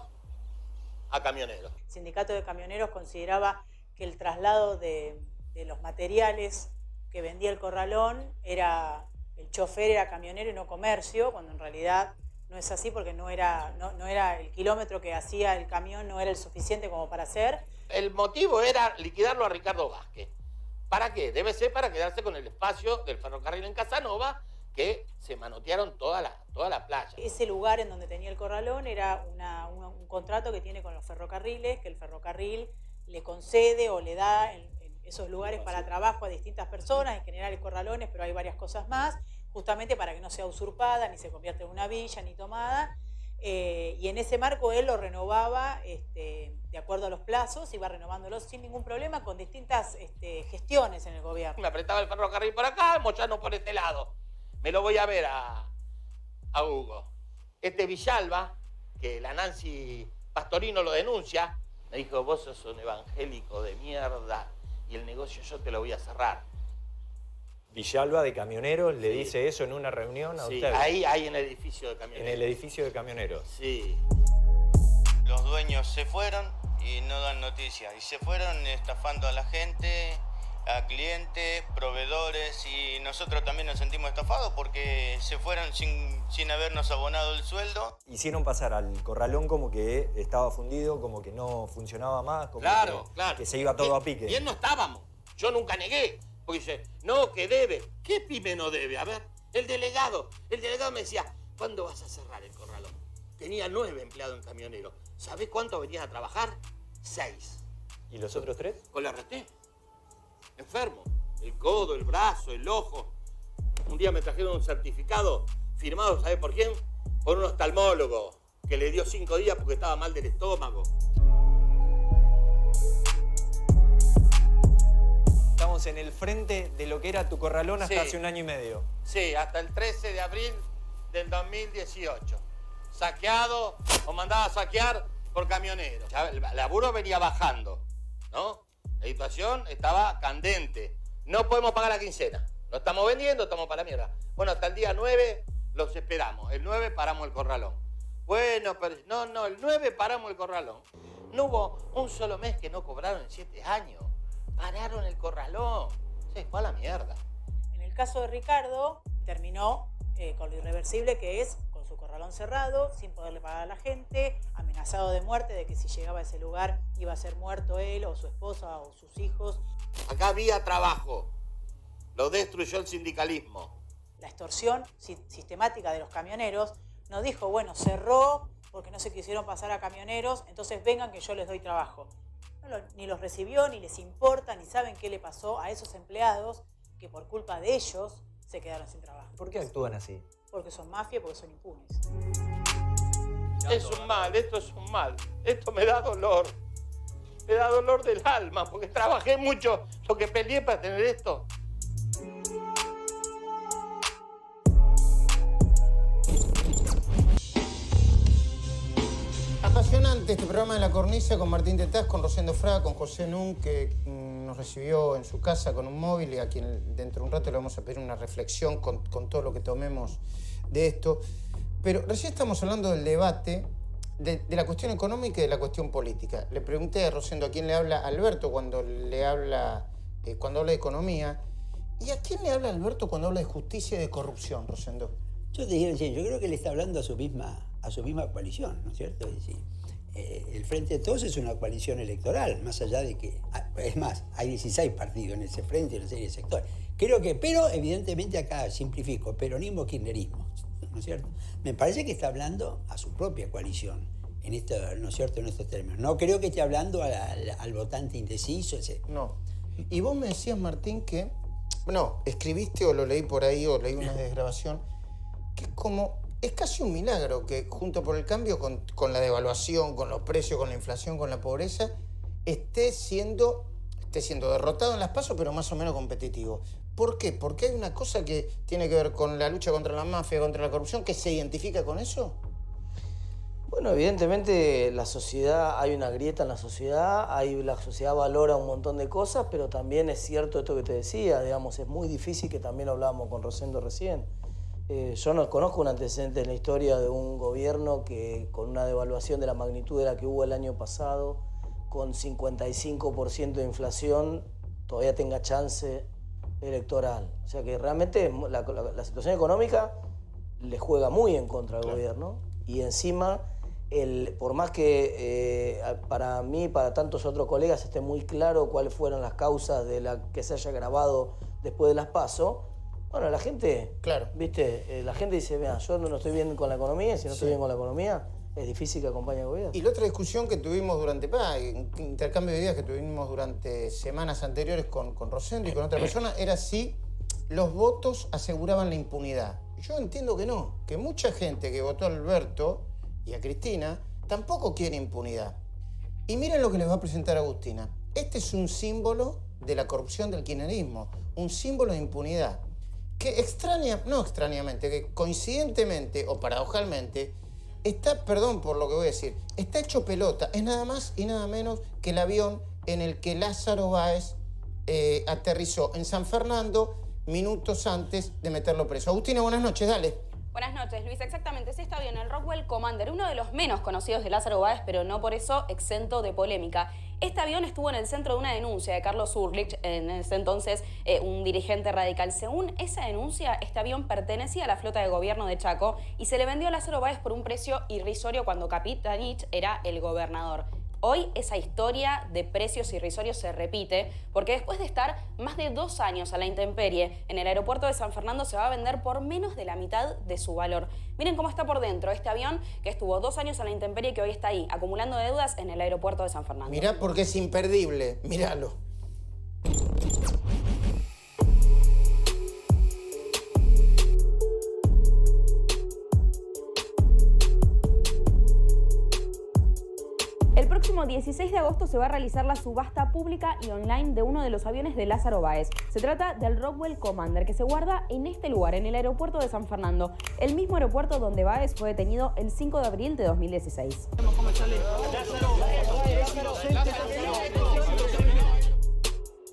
a camioneros. El sindicato de camioneros consideraba que el traslado de los materiales que vendía el corralón era, el chofer era camionero y no comercio, cuando en realidad no es así, porque no era el kilómetro que hacía el camión, no era el suficiente como para hacer. El motivo era liquidarlo a Ricardo Vázquez. ¿Para qué? Debe ser para quedarse con el espacio del ferrocarril en Casanova, que se manotearon toda la playa. Ese lugar en donde tenía el corralón era un contrato que tiene con los ferrocarriles, que el ferrocarril le concede o le da en esos lugares para trabajo a distintas personas, en general hay corralones, pero hay varias cosas más, justamente para que no sea usurpada, ni se convierta en una villa, ni tomada. Y en ese marco él lo renovaba de acuerdo a los plazos, iba renovándolo sin ningún problema, con distintas gestiones en el gobierno. Me apretaba el ferrocarril por acá, Moyano por este lado. Me lo voy a ver a Hugo. Villalba, que la Nancy Pastorino lo denuncia, me dijo, vos sos un evangélico de mierda y el negocio yo te lo voy a cerrar. Villalba de Camioneros le dice eso en una reunión a usted. Ahí en el edificio de camioneros. En el edificio de Camioneros. Sí. Los dueños se fueron y no dan noticias. Y se fueron estafando a la gente, a clientes, proveedores, y nosotros también nos sentimos estafados porque se fueron sin habernos abonado el sueldo. Hicieron pasar al corralón como que estaba fundido, como que no funcionaba más, como que se iba todo a pique. Bien no estábamos. Yo nunca negué. Porque dice, no, que debe. ¿Qué pyme no debe? A ver, el delegado me decía, ¿cuándo vas a cerrar el corralón? Tenía 9 empleados en camionero. ¿Sabés cuánto venías a trabajar? 6. ¿Y los otros 3? Con la RT. Enfermo. El codo, el brazo, el ojo. Un día me trajeron un certificado firmado, ¿sabés por quién? Por un oftalmólogo que le dio 5 días porque estaba mal del estómago. Estamos en el frente de lo que era tu corralón hasta hace un año y medio. Sí, hasta el 13 de abril del 2018. Saqueado o mandado a saquear por camioneros. Ya el laburo venía bajando, ¿no? La situación estaba candente. No podemos pagar la quincena. No estamos vendiendo, estamos para la mierda. Bueno, hasta el día 9 los esperamos. El 9 paramos el corralón. Bueno, pero no, el 9 paramos el corralón. No hubo un solo mes que no cobraron en 7 años. Pararon el corralón. Se fue a la mierda. En el caso de Ricardo, terminó con lo irreversible que es con su corralón cerrado, sin poderle pagar a la gente, amenazado de muerte, de que si llegaba a ese lugar iba a ser muerto él o su esposa o sus hijos. Acá había trabajo. Lo destruyó el sindicalismo. La extorsión sistemática de los camioneros nos dijo, bueno, cerró porque no se quisieron pasar a camioneros, entonces vengan que yo les doy trabajo. Ni los recibió, ni les importa, ni saben qué le pasó a esos empleados que por culpa de ellos se quedaron sin trabajo. ¿Por qué actúan así? Porque son mafia, porque son impunes. Es un mal, esto es un mal. Esto me da dolor. Me da dolor del alma, porque trabajé mucho lo que peleé para tener esto. Apasionante este programa de La Cornisa con Martín Tetaz, con Rosendo Fraga, con José Nun, que nos recibió en su casa con un móvil y a quien dentro de un rato le vamos a pedir una reflexión con todo lo que tomemos de esto. Pero recién estamos hablando del debate de la cuestión económica y de la cuestión política. Le pregunté a Rosendo a quién le habla Alberto cuando habla de economía, y a quién le habla Alberto cuando habla de justicia y de corrupción, Rosendo. Yo te digo, yo creo que le está hablando a su misma coalición, ¿no es cierto? Es decir, el Frente de Todos es una coalición electoral, más allá de que, es más, hay 16 partidos en ese frente y una serie de sectores. Creo que, pero evidentemente acá simplifico, peronismo, kirchnerismo, ¿no es cierto? Me parece que está hablando a su propia coalición, en esto, ¿no es cierto?, en estos términos. No creo que esté hablando al votante indeciso. No. Y vos me decías, Martín, que, bueno, escribiste o lo leí por ahí o leí una desgrabación, que es casi un milagro que junto por el cambio, con la devaluación, con los precios, con la inflación, con la pobreza, esté siendo derrotado en las PASO, pero más o menos competitivo. ¿Por qué? Porque hay una cosa que tiene que ver con la lucha contra la mafia, contra la corrupción, que se identifica con eso. Bueno, evidentemente la sociedad, hay una grieta en la sociedad, la sociedad valora un montón de cosas, pero también es cierto esto que te decía, digamos, es muy difícil, que también lo hablábamos con Rosendo recién. Yo no conozco un antecedente en la historia de un gobierno que con una devaluación de la magnitud de la que hubo el año pasado, con 55% de inflación, todavía tenga chance electoral. O sea que realmente la situación económica le juega muy en contra al gobierno, y encima, por más que para mí, para tantos otros colegas, esté muy claro cuáles fueron las causas de la que se haya agravado después de las PASO, bueno, la gente, ¿viste? La gente dice, mira, yo no estoy bien con la economía, si no estoy bien con la economía, es difícil que acompañe al gobierno. Y la otra discusión que tuvimos durante, intercambio de ideas que tuvimos durante semanas anteriores con Rosendo y con otra persona, era si los votos aseguraban la impunidad. Yo entiendo que no, que mucha gente que votó a Alberto y a Cristina tampoco quiere impunidad. Y miren lo que les va a presentar Agustina. Este es un símbolo de la corrupción del kirchnerismo, un símbolo de impunidad, que extrañamente, que coincidentemente o paradojalmente, está, perdón por lo que voy a decir, está hecho pelota. Es nada más y nada menos que el avión en el que Lázaro Báez aterrizó en San Fernando minutos antes de meterlo preso. Agustina, buenas noches, dale. Buenas noches, Luis. Exactamente, es este avión, el Rockwell Commander, uno de los menos conocidos de Lázaro Báez, pero no por eso exento de polémica. Este avión estuvo en el centro de una denuncia de Carlos Urlich, en ese entonces un dirigente radical. Según esa denuncia, este avión pertenecía a la flota de gobierno de Chaco y se le vendió a Lázaro Báez por un precio irrisorio cuando Capitanich era el gobernador. Hoy esa historia de precios irrisorios se repite porque después de estar más de 2 años a la intemperie en el aeropuerto de San Fernando se va a vender por menos de la mitad de su valor. Miren cómo está por dentro este avión que estuvo 2 años a la intemperie y que hoy está ahí, acumulando deudas en el aeropuerto de San Fernando. Mirá porque es imperdible, míralo. El próximo 16 de agosto se va a realizar la subasta pública y online de uno de los aviones de Lázaro Báez. Se trata del Rockwell Commander, que se guarda en este lugar, en el aeropuerto de San Fernando, el mismo aeropuerto donde Báez fue detenido el 5 de abril de 2016.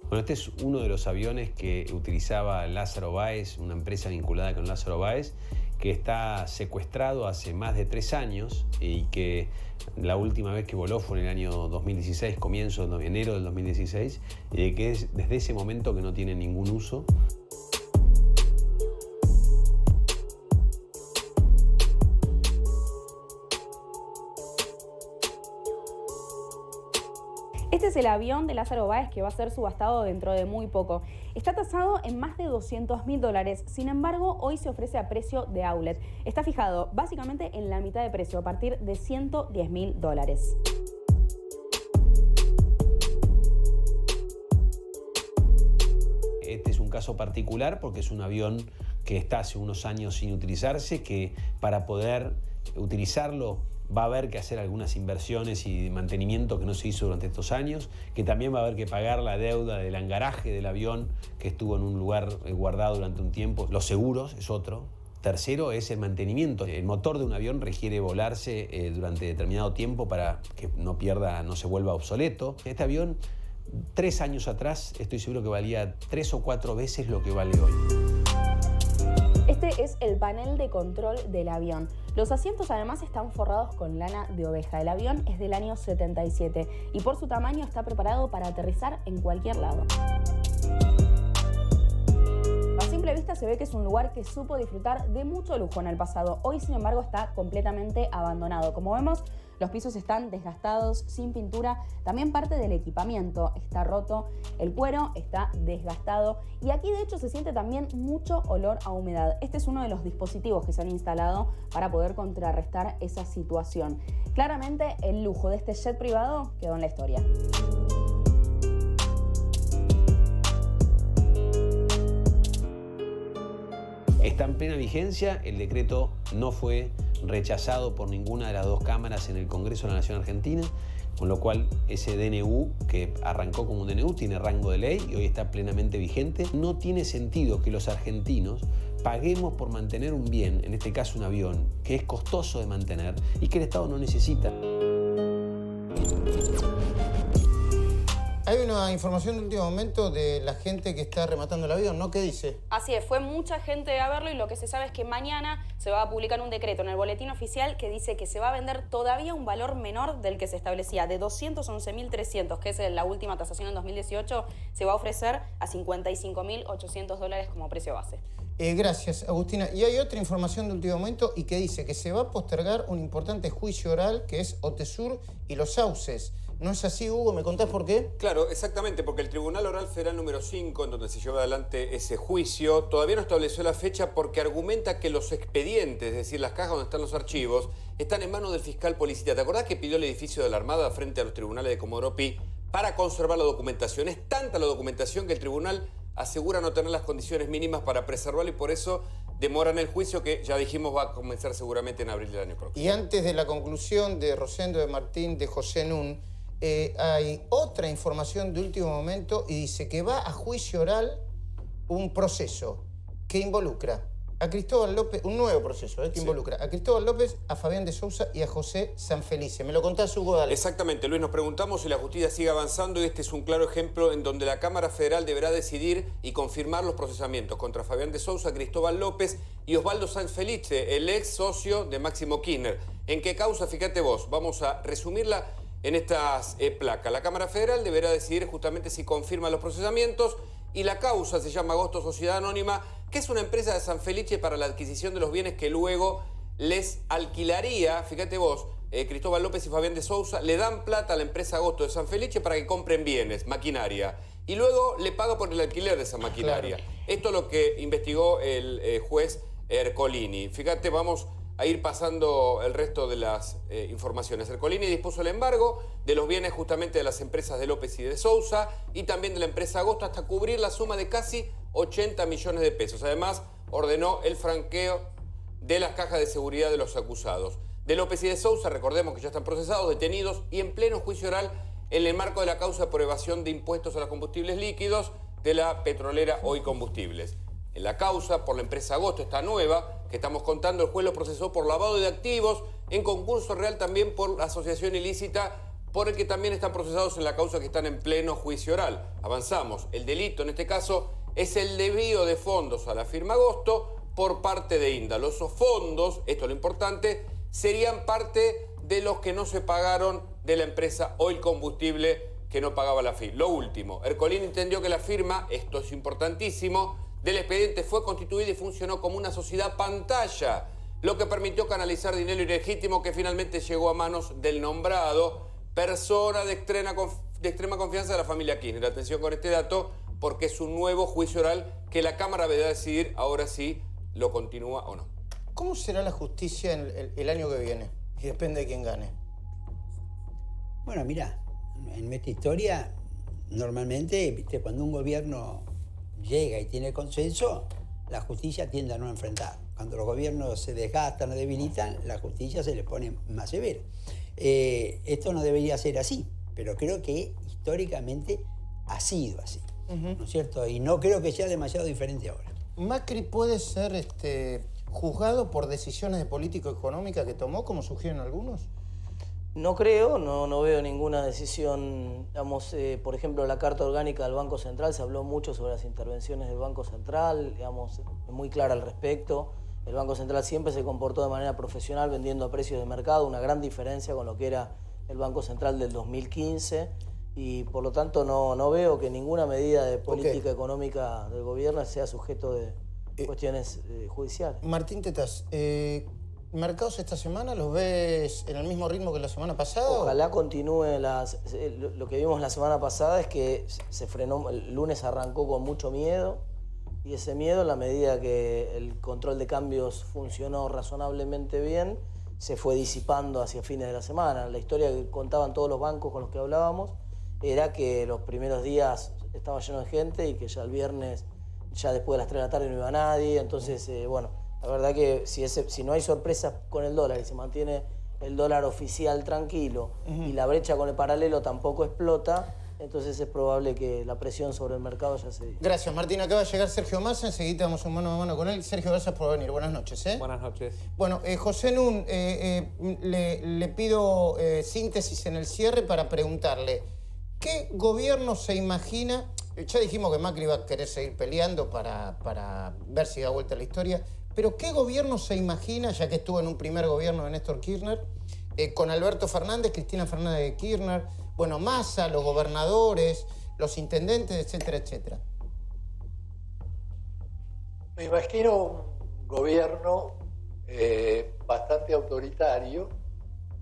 Bueno, este es uno de los aviones que utilizaba Lázaro Báez, una empresa vinculada con Lázaro Báez, que está secuestrado hace más de 3 años y que la última vez que voló fue en el año 2016, comienzo de enero del 2016, y que es desde ese momento que no tiene ningún uso. Este es el avión de Lázaro Báez que va a ser subastado dentro de muy poco. Está tasado en más de $200.000, sin embargo, hoy se ofrece a precio de outlet. Está fijado básicamente en la mitad de precio, a partir de $110.000. Este es un caso particular porque es un avión que está hace unos años sin utilizarse, que para poder utilizarlo va a haber que hacer algunas inversiones y mantenimiento que no se hizo durante estos años, que también va a haber que pagar la deuda del hangaraje del avión que estuvo en un lugar guardado durante un tiempo. Los seguros es otro. Tercero es el mantenimiento. El motor de un avión requiere volarse durante determinado tiempo para que no se vuelva obsoleto. Este avión, 3 años atrás, estoy seguro que valía 3 o 4 veces lo que vale hoy. Este es el panel de control del avión. Los asientos además están forrados con lana de oveja. El avión es del año 77 y por su tamaño está preparado para aterrizar en cualquier lado. A simple vista se ve que es un lugar que supo disfrutar de mucho lujo en el pasado. Hoy, sin embargo, está completamente abandonado. Como vemos, los pisos están desgastados, sin pintura. También parte del equipamiento está roto, el cuero está desgastado y aquí de hecho se siente también mucho olor a humedad. Este es uno de los dispositivos que se han instalado para poder contrarrestar esa situación. Claramente el lujo de este jet privado quedó en la historia. Está en plena vigencia, el decreto no fue rechazado por ninguna de las 2 cámaras en el Congreso de la Nación Argentina, con lo cual ese DNU, que arrancó como un DNU, tiene rango de ley y hoy está plenamente vigente. No tiene sentido que los argentinos paguemos por mantener un bien, en este caso un avión, que es costoso de mantener y que el Estado no necesita. Hay una información de último momento de la gente que está rematando el avión, ¿no? ¿Qué dice? Así es, fue mucha gente a verlo y lo que se sabe es que mañana se va a publicar un decreto en el boletín oficial que dice que se va a vender todavía un valor menor del que se establecía, de 211.300, que es la última tasación en 2018, se va a ofrecer a $55.800 como precio base. Gracias, Agustina. Y hay otra información de último momento y que dice que se va a postergar un importante juicio oral que es Otesur y Los Sauces. ¿No es así, Hugo? ¿Me contás por qué? Claro, exactamente, porque el Tribunal Oral Federal número 5, en donde se lleva adelante ese juicio, todavía no estableció la fecha porque argumenta que los expedientes, es decir, las cajas donde están los archivos, están en manos del fiscal policía. ¿Te acordás que pidió el edificio de la Armada frente a los tribunales de Comodoro Pi para conservar la documentación? Es tanta la documentación que el tribunal asegura no tener las condiciones mínimas para preservarla y por eso demoran el juicio que, ya dijimos, va a comenzar seguramente en abril del año próximo. Y antes de la conclusión de Rosendo, de Martín, de José Nun, hay otra información de último momento y dice que va a juicio oral un proceso que involucra a Cristóbal López, un nuevo proceso que involucra a Cristóbal López, a Fabián de Sousa y a José Sanfelice. ¿Me lo contás, Hugo? Dale. Exactamente, Luis, nos preguntamos si la justicia sigue avanzando y este es un claro ejemplo en donde la Cámara Federal deberá decidir y confirmar los procesamientos contra Fabián de Sousa, Cristóbal López y Osvaldo Sanfelice, el ex socio de Máximo Kirchner. ¿En qué causa? Fíjate vos, vamos a resumirla en estas placas. La Cámara Federal deberá decidir justamente si confirma los procesamientos y la causa se llama Agosto Sociedad Anónima, que es una empresa de Sanfelice para la adquisición de los bienes que luego les alquilaría, fíjate vos, Cristóbal López y Fabián de Sousa, le dan plata a la empresa Agosto de Sanfelice para que compren bienes, maquinaria, y luego le paga por el alquiler de esa maquinaria. Claro. Esto es lo que investigó el juez Ercolini. Fíjate, vamos a ir pasando el resto de las informaciones. Ercolini dispuso el embargo de los bienes justamente de las empresas de López y de Sousa y también de la empresa Agosto hasta cubrir la suma de casi 80 millones de pesos. Además, ordenó el franqueo de las cajas de seguridad de los acusados. De López y de Sousa, recordemos que ya están procesados, detenidos y en pleno juicio oral en el marco de la causa por evasión de impuestos a los combustibles líquidos de la petrolera Hoy Combustibles. En la causa por la empresa Agosto, esta nueva que estamos contando, el juez lo procesó por lavado de activos, en concurso real también por asociación ilícita, por el que también están procesados en la causa que están en pleno juicio oral. Avanzamos. El delito en este caso es el desvío de fondos a la firma Agosto por parte de Índalo. Esos fondos, esto es lo importante, serían parte de los que no se pagaron de la empresa Hoy Combustible que no pagaba la FI. Lo último, Ercolini entendió que la firma, esto es importantísimo, del expediente fue constituida y funcionó como una sociedad pantalla, lo que permitió canalizar dinero ilegítimo que finalmente llegó a manos del nombrado persona de extrema confianza de la familia Kirchner. Atención con este dato porque es un nuevo juicio oral que la Cámara deberá decidir ahora si lo continúa o no. ¿Cómo será la justicia en el año que viene? Y depende de quién gane. Bueno, mira, en esta historia, normalmente, ¿viste? Cuando un gobierno llega y tiene consenso, la justicia tiende a no enfrentar. Cuando los gobiernos se desgastan o debilitan, la justicia se les pone más severa. Esto no debería ser así, pero creo que históricamente ha sido así, ¿no es cierto? Y no creo que sea demasiado diferente ahora. ¿Macri puede ser juzgado por decisiones de político-económica que tomó, como sugieren algunos? No creo, no veo ninguna decisión. Digamos, por ejemplo, la Carta Orgánica del Banco Central, se habló mucho sobre las intervenciones del Banco Central, digamos, muy clara al respecto. El Banco Central siempre se comportó de manera profesional vendiendo a precios de mercado, una gran diferencia con lo que era el Banco Central del 2015 y por lo tanto no veo que ninguna medida de política económica del gobierno sea sujeto de cuestiones judiciales. Martín Tetaz, ¿mercados esta semana los ves en el mismo ritmo que la semana pasada? Ojalá continúe. Lo que vimos la semana pasada es que se frenó, el lunes arrancó con mucho miedo y ese miedo, en la medida que el control de cambios funcionó razonablemente bien, se fue disipando hacia fines de la semana. La historia que contaban todos los bancos con los que hablábamos era que los primeros días estaba lleno de gente y que ya el viernes, ya después de las 3 de la tarde no iba nadie. Entonces, bueno, la verdad que si no hay sorpresas con el dólar y se mantiene el dólar oficial tranquilo y la brecha con el paralelo tampoco explota, entonces es probable que la presión sobre el mercado ya se... Gracias, Martín. Acaba de llegar Sergio Massa, enseguida damos un mano a mano con él. Sergio, gracias por venir. Buenas noches. Buenas noches. Bueno, José Nun, le pido síntesis en el cierre para preguntarle ¿Qué gobierno se imagina? Ya dijimos que Macri va a querer seguir peleando para ver si da vuelta la historia, pero ¿qué gobierno se imagina, ya que estuvo en un primer gobierno de Néstor Kirchner, con Alberto Fernández, Cristina Fernández de Kirchner, bueno, Massa, los gobernadores, los intendentes, etcétera, etcétera? Me imagino un gobierno bastante autoritario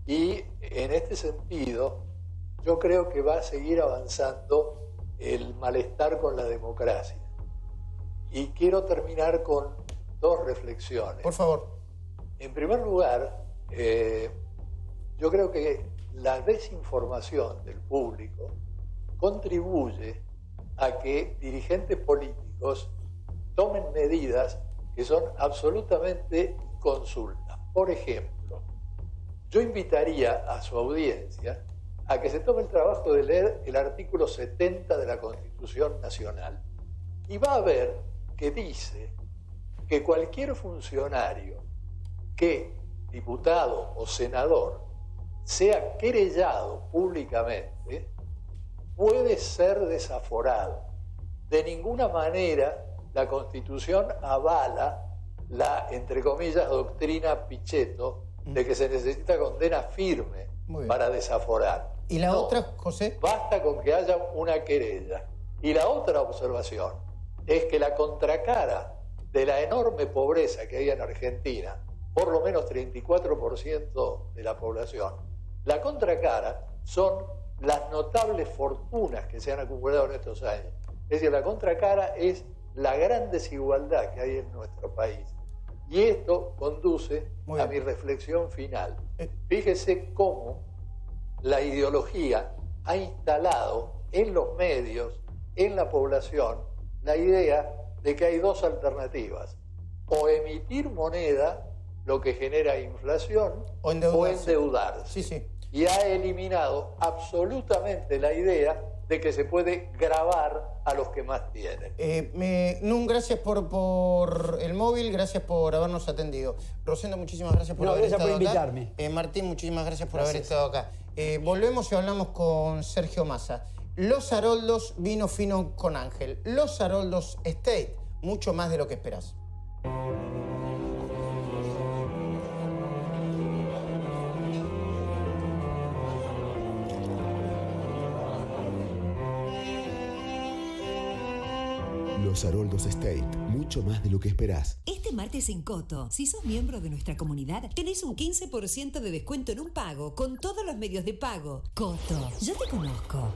y en este sentido yo creo que va a seguir avanzando el malestar con la democracia. Y quiero terminar con dos reflexiones. Por favor. En primer lugar, yo creo que la desinformación del público contribuye a que dirigentes políticos tomen medidas que son absolutamente inconsultas. Por ejemplo, yo invitaría a su audiencia a que se tome el trabajo de leer el artículo 70 de la Constitución Nacional y va a ver que dice que cualquier funcionario que, diputado o senador, sea querellado públicamente, puede ser desaforado. De ninguna manera la Constitución avala la, entre comillas, doctrina Pichetto de que se necesita condena firme para desaforar. ¿Y la otra, José? Basta con que haya una querella. Y la otra observación es que la contracara de la enorme pobreza que hay en Argentina, por lo menos 34% de la población, la contracara son las notables fortunas que se han acumulado en estos años. Es decir, la contracara es la gran desigualdad que hay en nuestro país. Y esto conduce a mi reflexión final. Fíjese cómo la ideología ha instalado en los medios, en la población, la idea de que hay dos alternativas: o emitir moneda, lo que genera inflación, o endeudarse. Sí, sí. Y ha eliminado absolutamente la idea de que se puede gravar a los que más tienen. Nun, gracias por el móvil, gracias por habernos atendido. Rosendo, muchísimas gracias por haber estado acá. Gracias por invitarme. Martín, muchísimas gracias por haber estado acá. Volvemos y hablamos con Sergio Massa. Los Haroldos, vino fino con Ángel. Los Haroldos State, mucho más de lo que esperás. Los Haroldos State, mucho más de lo que esperás. Este martes en Coto, si sos miembro de nuestra comunidad, tenés un 15% de descuento en un pago con todos los medios de pago. Coto, yo te conozco.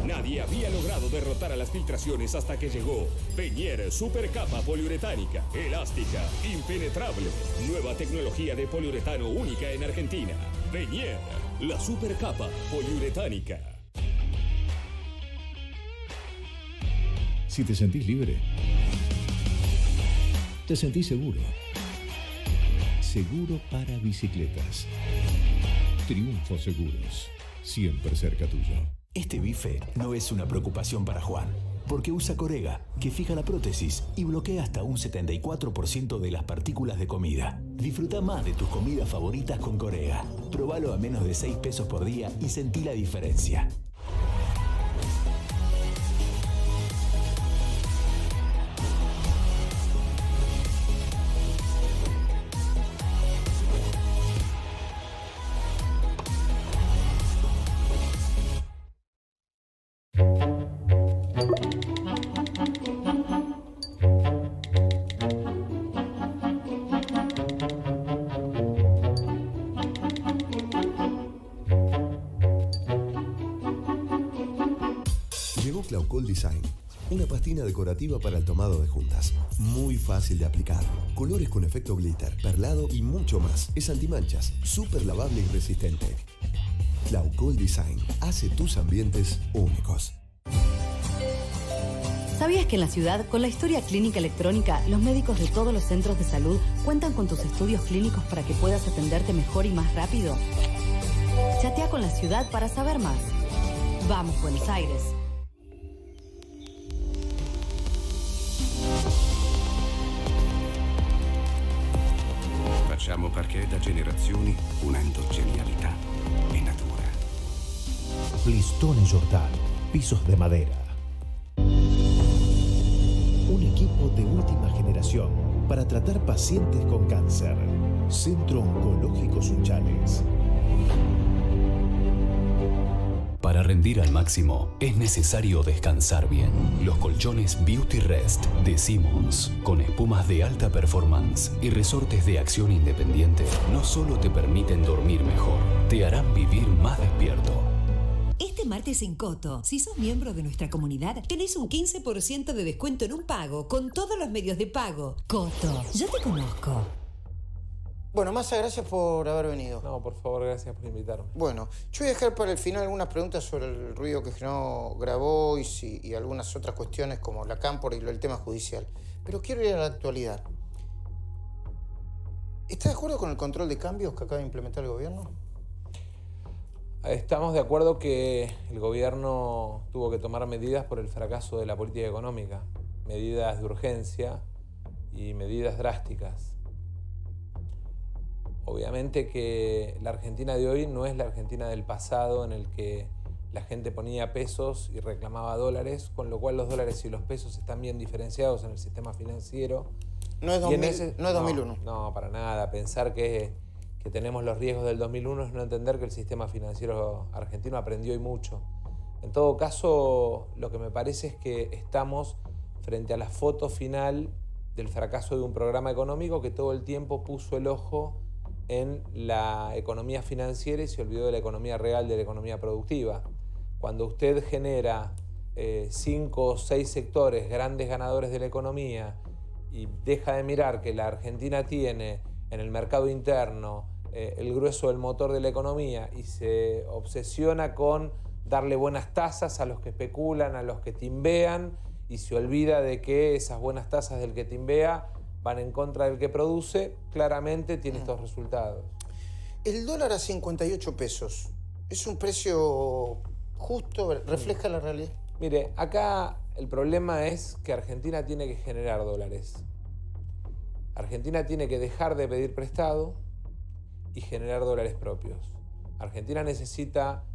Nadie había logrado derrotar a las filtraciones hasta que llegó Venier Supercapa poliuretánica, elástica, impenetrable. Nueva tecnología de poliuretano única en Argentina. Venier, la Supercapa poliuretánica. Si te sentís libre, te sentís seguro. Seguro para bicicletas. Triunfo Seguros, siempre cerca tuyo. Este bife no es una preocupación para Juan, porque usa Corega, que fija la prótesis y bloquea hasta un 74% de las partículas de comida. Disfruta más de tus comidas favoritas con Corega. Probalo a menos de 6 pesos por día y sentí la diferencia. Claucol Design, una pastina decorativa para el tomado de juntas. Muy fácil de aplicar. Colores con efecto glitter, perlado y mucho más. Es antimanchas, súper lavable y resistente. Claucol Design hace tus ambientes únicos. ¿Sabías que en la ciudad, con la historia clínica electrónica, los médicos de todos los centros de salud cuentan con tus estudios clínicos para que puedas atenderte mejor y más rápido? Chatea con la ciudad para saber más. Vamos, Buenos Aires. Facciamo parquet da generazioni unendo genialità e natura. Blistone Jordán, pisos de madera. Un equipo de última generación para tratar pacientes con cáncer. Centro Oncológico Sunchales. Para rendir al máximo, es necesario descansar bien. Los colchones Beauty Rest de Simmons, con espumas de alta performance y resortes de acción independiente, no solo te permiten dormir mejor, te harán vivir más despierto. Este martes en Coto, si sos miembro de nuestra comunidad, tenés un 15% de descuento en un pago con todos los medios de pago. Coto, yo te conozco. Bueno, Massa, gracias por haber venido. No, por favor, gracias por invitarme. Bueno, yo voy a dejar para el final algunas preguntas sobre el ruido que generó Grabois y algunas otras cuestiones como la Cámpora y el tema judicial. Pero quiero ir a la actualidad. ¿Está de acuerdo con el control de cambios que acaba de implementar el gobierno? Estamos de acuerdo que el gobierno tuvo que tomar medidas por el fracaso de la política económica. Medidas de urgencia y medidas drásticas. Obviamente que la Argentina de hoy no es la Argentina del pasado en el que la gente ponía pesos y reclamaba dólares, con lo cual los dólares y los pesos están bien diferenciados en el sistema financiero. No es 2001. No, para nada. Pensar que tenemos los riesgos del 2001 es no entender que el sistema financiero argentino aprendió y mucho. En todo caso, lo que me parece es que estamos frente a la foto final del fracaso de un programa económico que todo el tiempo puso el ojo en la economía financiera y se olvidó de la economía real, de la economía productiva. Cuando usted genera 5 o 6 sectores grandes ganadores de la economía y deja de mirar que la Argentina tiene en el mercado interno el grueso del motor de la economía y se obsesiona con darle buenas tasas a los que especulan, a los que timbean, y se olvida de que esas buenas tasas del que timbea van en contra del que produce, claramente tiene estos resultados. El dólar a 58 pesos, ¿es un precio justo? ¿Refleja la realidad? Mire, acá el problema es que Argentina tiene que generar dólares. Argentina tiene que dejar de pedir prestado y generar dólares propios. Argentina necesita,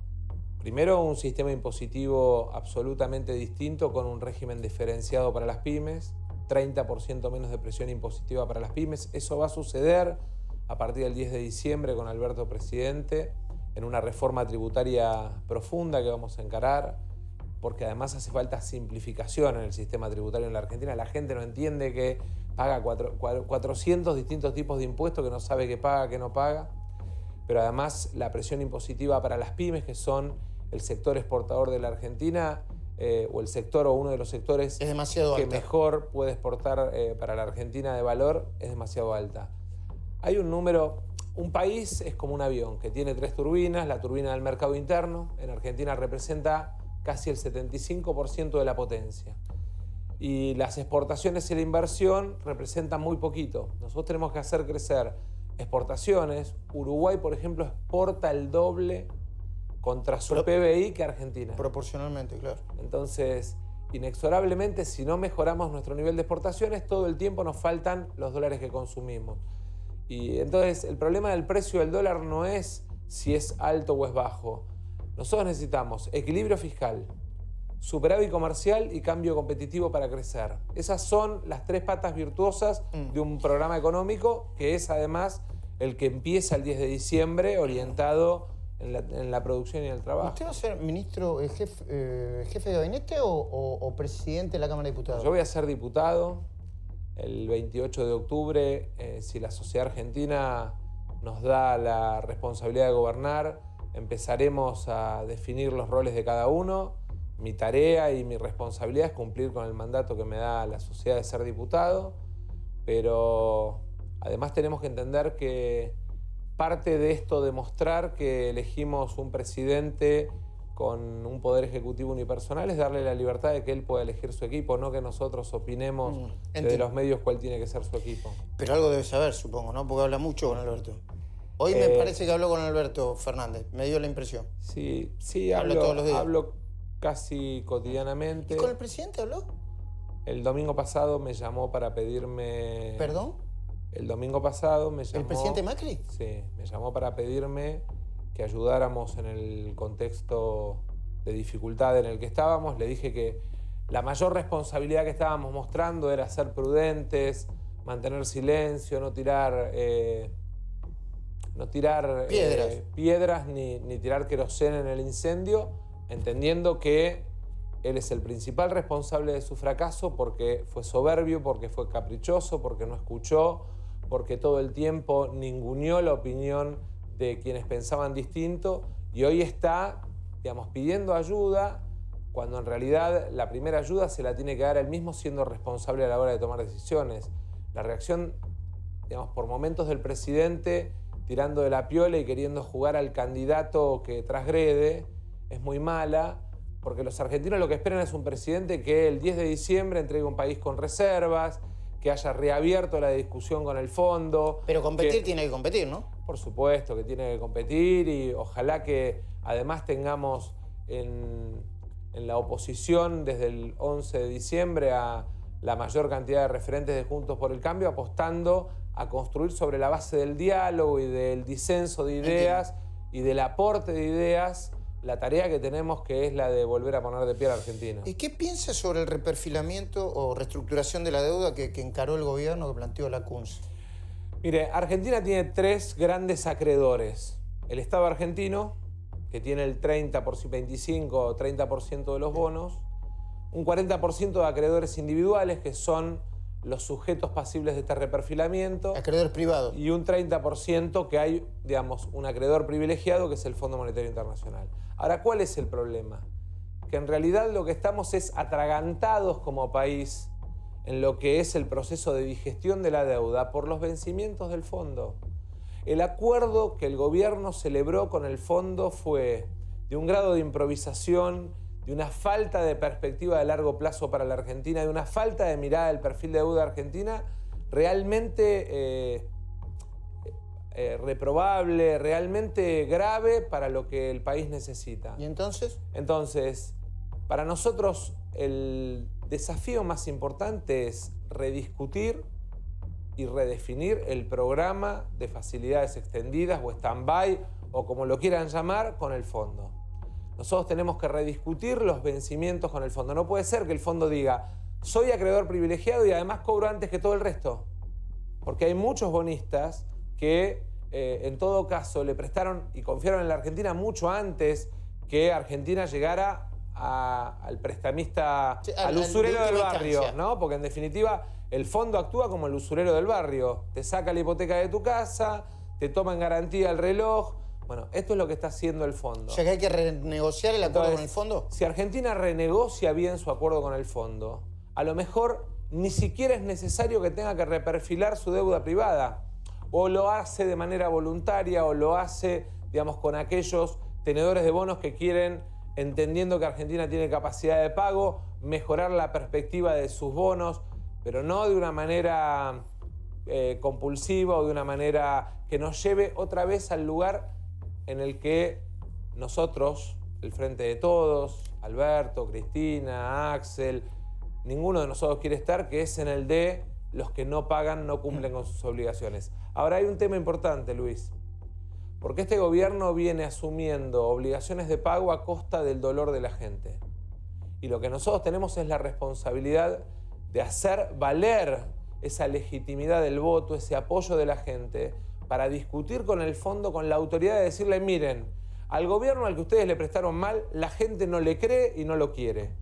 primero, un sistema impositivo absolutamente distinto con un régimen diferenciado para las pymes, 30% menos de presión impositiva para las pymes. Eso va a suceder a partir del 10 de diciembre con Alberto presidente en una reforma tributaria profunda que vamos a encarar, porque además hace falta simplificación en el sistema tributario en la Argentina. La gente no entiende que paga 400 distintos tipos de impuestos, que no sabe qué paga, qué no paga. Pero además la presión impositiva para las pymes, que son el sector exportador de la Argentina, o el sector o uno de los sectores es demasiado que alta. Mejor puede exportar para la Argentina de valor, es demasiado alta. Hay un número, un país es como un avión que tiene 3 turbinas, la turbina del mercado interno, en Argentina representa casi el 75% de la potencia. Y las exportaciones y la inversión representan muy poquito. Nosotros tenemos que hacer crecer exportaciones. Uruguay, por ejemplo, exporta el doble contra su PBI que Argentina. Proporcionalmente, claro. Entonces, inexorablemente, si no mejoramos nuestro nivel de exportaciones, todo el tiempo nos faltan los dólares que consumimos. Y entonces, el problema del precio del dólar no es si es alto o es bajo. Nosotros necesitamos equilibrio fiscal, superávit comercial y cambio competitivo para crecer. Esas son las 3 patas virtuosas de un programa económico que es además el que empieza el 10 de diciembre orientado en la producción y en el trabajo. ¿Usted va a ser ministro, jefe de gabinete o presidente de la Cámara de Diputados? Yo voy a ser diputado el 28 de octubre. Si la sociedad argentina nos da la responsabilidad de gobernar, empezaremos a definir los roles de cada uno. Mi tarea y mi responsabilidad es cumplir con el mandato que me da la sociedad de ser diputado, pero además tenemos que entender que parte de esto demostrar que elegimos un presidente con un poder ejecutivo unipersonal es darle la libertad de que él pueda elegir su equipo, no que nosotros opinemos desde los medios cuál tiene que ser su equipo. Pero algo debe saber, supongo, ¿no? Porque habla mucho con Alberto. Hoy me parece que habló con Alberto Fernández, me dio la impresión. Sí, hablo todos los días. Hablo casi cotidianamente. ¿Y con el presidente habló? El domingo pasado me llamó para pedirme... ¿Perdón? El domingo pasado me llamó... ¿El presidente Macri? Sí, me llamó para pedirme que ayudáramos en el contexto de dificultad en el que estábamos. Le dije que la mayor responsabilidad que estábamos mostrando era ser prudentes, mantener silencio, no tirar piedras ni tirar queroseno en el incendio, entendiendo que él es el principal responsable de su fracaso porque fue soberbio, porque fue caprichoso, porque no escuchó, porque todo el tiempo ninguneó la opinión de quienes pensaban distinto y hoy está, digamos, pidiendo ayuda cuando en realidad la primera ayuda se la tiene que dar él mismo siendo responsable a la hora de tomar decisiones. La reacción, digamos, por momentos del presidente tirando de la piola y queriendo jugar al candidato que transgrede es muy mala, porque los argentinos lo que esperan es un presidente que el 10 de diciembre entregue un país con reservas, que haya reabierto la discusión con el fondo. Pero competir tiene que competir, ¿no? Por supuesto que tiene que competir y ojalá que además tengamos en la oposición desde el 11 de diciembre a la mayor cantidad de referentes de Juntos por el Cambio apostando a construir sobre la base del diálogo y del disenso de ideas y del aporte de ideas la tarea que tenemos, que es la de volver a poner de pie a la Argentina. ¿Y qué piensa sobre el reperfilamiento o reestructuración de la deuda que encaró el gobierno, que planteó la CUNS? Mire, Argentina tiene tres grandes acreedores. El Estado argentino, que tiene el 25 o 30% de los bonos, un 40% de acreedores individuales, que son los sujetos pasibles de este reperfilamiento. Acreedores privados. Y un 30% que hay, digamos, un acreedor privilegiado, que es el Fondo Monetario Internacional. Ahora, ¿cuál es el problema? Que en realidad lo que estamos es atragantados como país en lo que es el proceso de digestión de la deuda por los vencimientos del fondo. El acuerdo que el gobierno celebró con el fondo fue de un grado de improvisación, de una falta de perspectiva de largo plazo para la Argentina, de una falta de mirada del perfil de deuda argentina realmente reprobable, realmente grave para lo que el país necesita. ¿Y entonces? Entonces, para nosotros el desafío más importante es rediscutir y redefinir el programa de facilidades extendidas o stand-by o como lo quieran llamar con el fondo. Nosotros tenemos que rediscutir los vencimientos con el fondo. No puede ser que el fondo diga, soy acreedor privilegiado y además cobro antes que todo el resto. Porque hay muchos bonistas que en todo caso le prestaron y confiaron en la Argentina mucho antes que Argentina llegara al prestamista, sí, al usurero del barrio, ¿no? Porque en definitiva el fondo actúa como el usurero del barrio. Te saca la hipoteca de tu casa, te toma en garantía el reloj. Bueno, esto es lo que está haciendo el fondo. O sea que hay que renegociar el acuerdo con el fondo. Si Argentina renegocia bien su acuerdo con el fondo, a lo mejor ni siquiera es necesario que tenga que reperfilar su deuda privada. O lo hace de manera voluntaria o lo hace, digamos, con aquellos tenedores de bonos que quieren, entendiendo que Argentina tiene capacidad de pago, mejorar la perspectiva de sus bonos, pero no de una manera compulsiva o de una manera que nos lleve otra vez al lugar en el que nosotros, el Frente de Todos, Alberto, Cristina, Axel, ninguno de nosotros quiere estar, que es en el de los que no pagan, no cumplen con sus obligaciones. Ahora hay un tema importante, Luis, porque este gobierno viene asumiendo obligaciones de pago a costa del dolor de la gente. Y lo que nosotros tenemos es la responsabilidad de hacer valer esa legitimidad del voto, ese apoyo de la gente, para discutir con el fondo, con la autoridad de decirle, miren, al gobierno al que ustedes le prestaron mal, la gente no le cree y no lo quiere.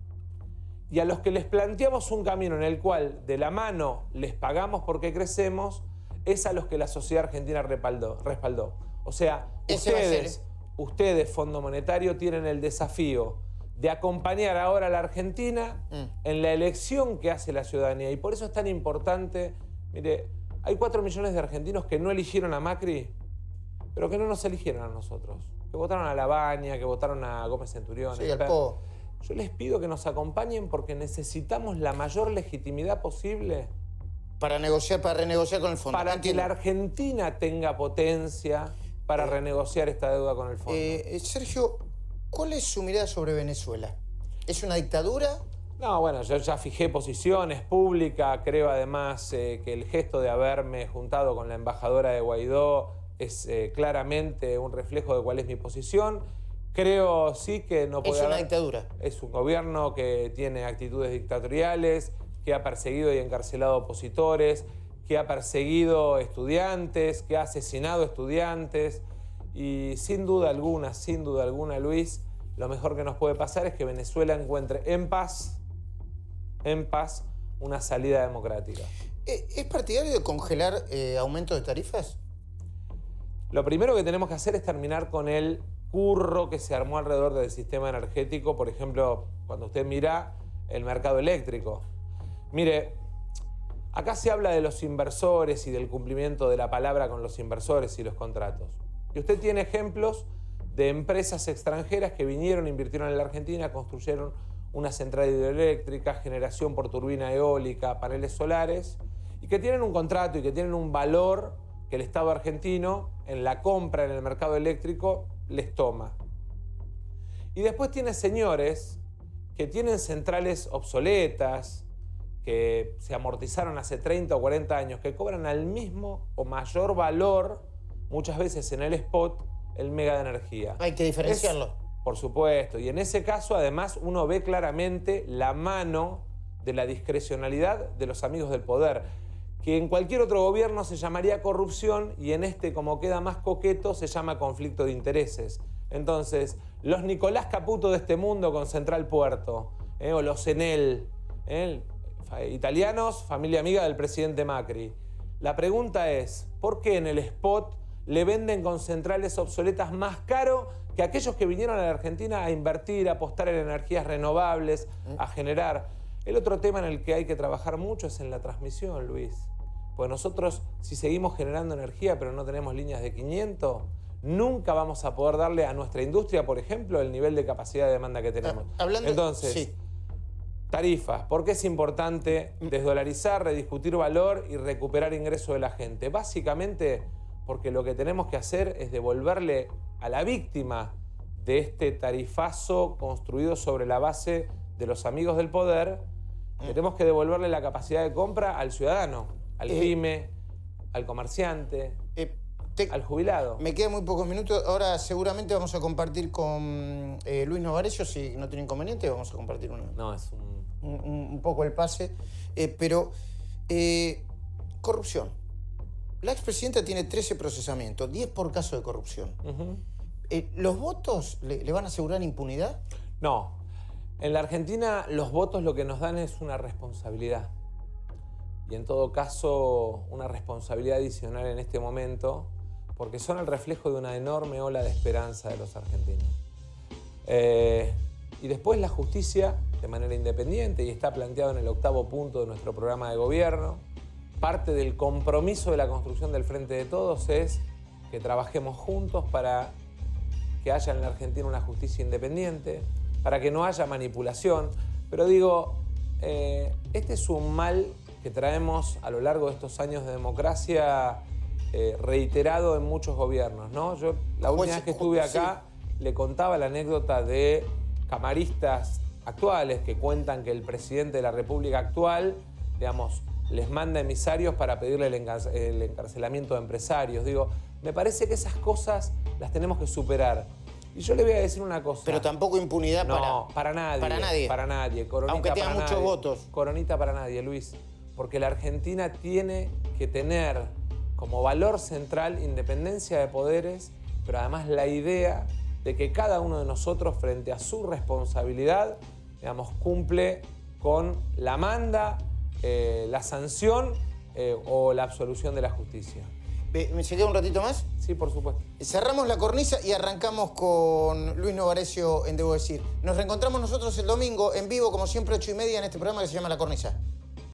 Y a los que les planteamos un camino en el cual de la mano les pagamos porque crecemos, es a los que la sociedad argentina respaldó. O sea, ustedes, Fondo Monetario, tienen el desafío de acompañar ahora a la Argentina en la elección que hace la ciudadanía. Y por eso es tan importante, mire, hay 4 millones de argentinos que no eligieron a Macri, pero que no nos eligieron a nosotros. Que votaron a Labaña, que votaron a Gómez Centurión. Sí, al Po. Yo les pido que nos acompañen porque necesitamos la mayor legitimidad posible. Para renegociar con el fondo. Para que la Argentina tenga potencia para renegociar esta deuda con el fondo. Sergio, ¿cuál es su mirada sobre Venezuela? ¿Es una dictadura? No, bueno, yo ya fijé posiciones públicas. Creo además que el gesto de haberme juntado con la embajadora de Guaidó es claramente un reflejo de cuál es mi posición. Creo sí que no puede Es una haber... dictadura. Es un gobierno que tiene actitudes dictatoriales, que ha perseguido y encarcelado opositores, que ha perseguido estudiantes, que ha asesinado estudiantes. Y sin duda alguna, Luis, lo mejor que nos puede pasar es que Venezuela encuentre en paz, una salida democrática. ¿Es partidario de congelar aumentos de tarifas? Lo primero que tenemos que hacer es terminar con el curro que se armó alrededor del sistema energético. Por ejemplo, cuando usted mira el mercado eléctrico. Mire, acá se habla de los inversores y del cumplimiento de la palabra con los inversores y los contratos. Y usted tiene ejemplos de empresas extranjeras que vinieron, invirtieron en la Argentina, construyeron una central hidroeléctrica, generación por turbina eólica, paneles solares, y que tienen un contrato y que tienen un valor que el Estado argentino en la compra en el mercado eléctrico les toma. Y después tiene señores que tienen centrales obsoletas, que se amortizaron hace 30 o 40 años, que cobran al mismo o mayor valor, muchas veces en el spot, el mega de energía. Hay que diferenciarlo. Por supuesto. Y en ese caso, además, uno ve claramente la mano de la discrecionalidad de los amigos del poder, que en cualquier otro gobierno se llamaría corrupción y en este, como queda más coqueto, se llama conflicto de intereses. Entonces, los Nicolás Caputo de este mundo con Central Puerto, o los Enel, italianos, familia amiga del presidente Macri. La pregunta es, ¿por qué en el spot le venden con centrales obsoletas más caro que aquellos que vinieron a la Argentina a invertir, a apostar en energías renovables, a generar? El otro tema en el que hay que trabajar mucho es en la transmisión, Luis. Pues nosotros, si seguimos generando energía pero no tenemos líneas de 500, nunca vamos a poder darle a nuestra industria, por ejemplo, el nivel de capacidad de demanda que tenemos. Entonces, sí. Tarifas. ¿Por qué es importante desdolarizar, rediscutir valor y recuperar ingreso de la gente? Básicamente porque lo que tenemos que hacer es devolverle a la víctima de este tarifazo construido sobre la base de los amigos del poder, tenemos que devolverle la capacidad de compra al ciudadano, al pyme, al comerciante, al jubilado. Me quedan muy pocos minutos. Ahora seguramente vamos a compartir con Luis Novarecio, si no tiene inconveniente, vamos a compartir un poco el pase. Pero corrupción. La expresidenta tiene 13 procesamientos, 10 por caso de corrupción. ¿Los votos le van a asegurar impunidad? No. En la Argentina los votos lo que nos dan es una responsabilidad. Y en todo caso una responsabilidad adicional en este momento, porque son el reflejo de una enorme ola de esperanza de los argentinos. Y después la justicia, de manera independiente, y está planteado en el 8º punto de nuestro programa de gobierno, parte del compromiso de la construcción del Frente de Todos es que trabajemos juntos para que haya en la Argentina una justicia independiente, para que no haya manipulación. Pero digo, este es un mal que traemos a lo largo de estos años de democracia reiterado en muchos gobiernos, ¿no? Yo la última vez que estuve acá le contaba la anécdota de camaristas actuales que cuentan que el presidente de la República actual, digamos, les manda emisarios para pedirle el encarcelamiento de empresarios. Digo, me parece que esas cosas las tenemos que superar. Y yo le voy a decir una cosa. Pero tampoco impunidad para nadie. Para nadie. Para nadie. Coronita aunque tenga para muchos nadie. votos. Coronita para nadie, Luis. Porque la Argentina tiene que tener como valor central independencia de poderes, pero además la idea de que cada uno de nosotros, frente a su responsabilidad, digamos, cumple con la manda, la sanción o la absolución de la justicia. ¿Me se queda un ratito más? Sí, por supuesto. Cerramos la cornisa y arrancamos con Luis Novarecio en Debo Decir. Nos reencontramos nosotros el domingo en vivo, como siempre, 8:30 en este programa que se llama La Cornisa.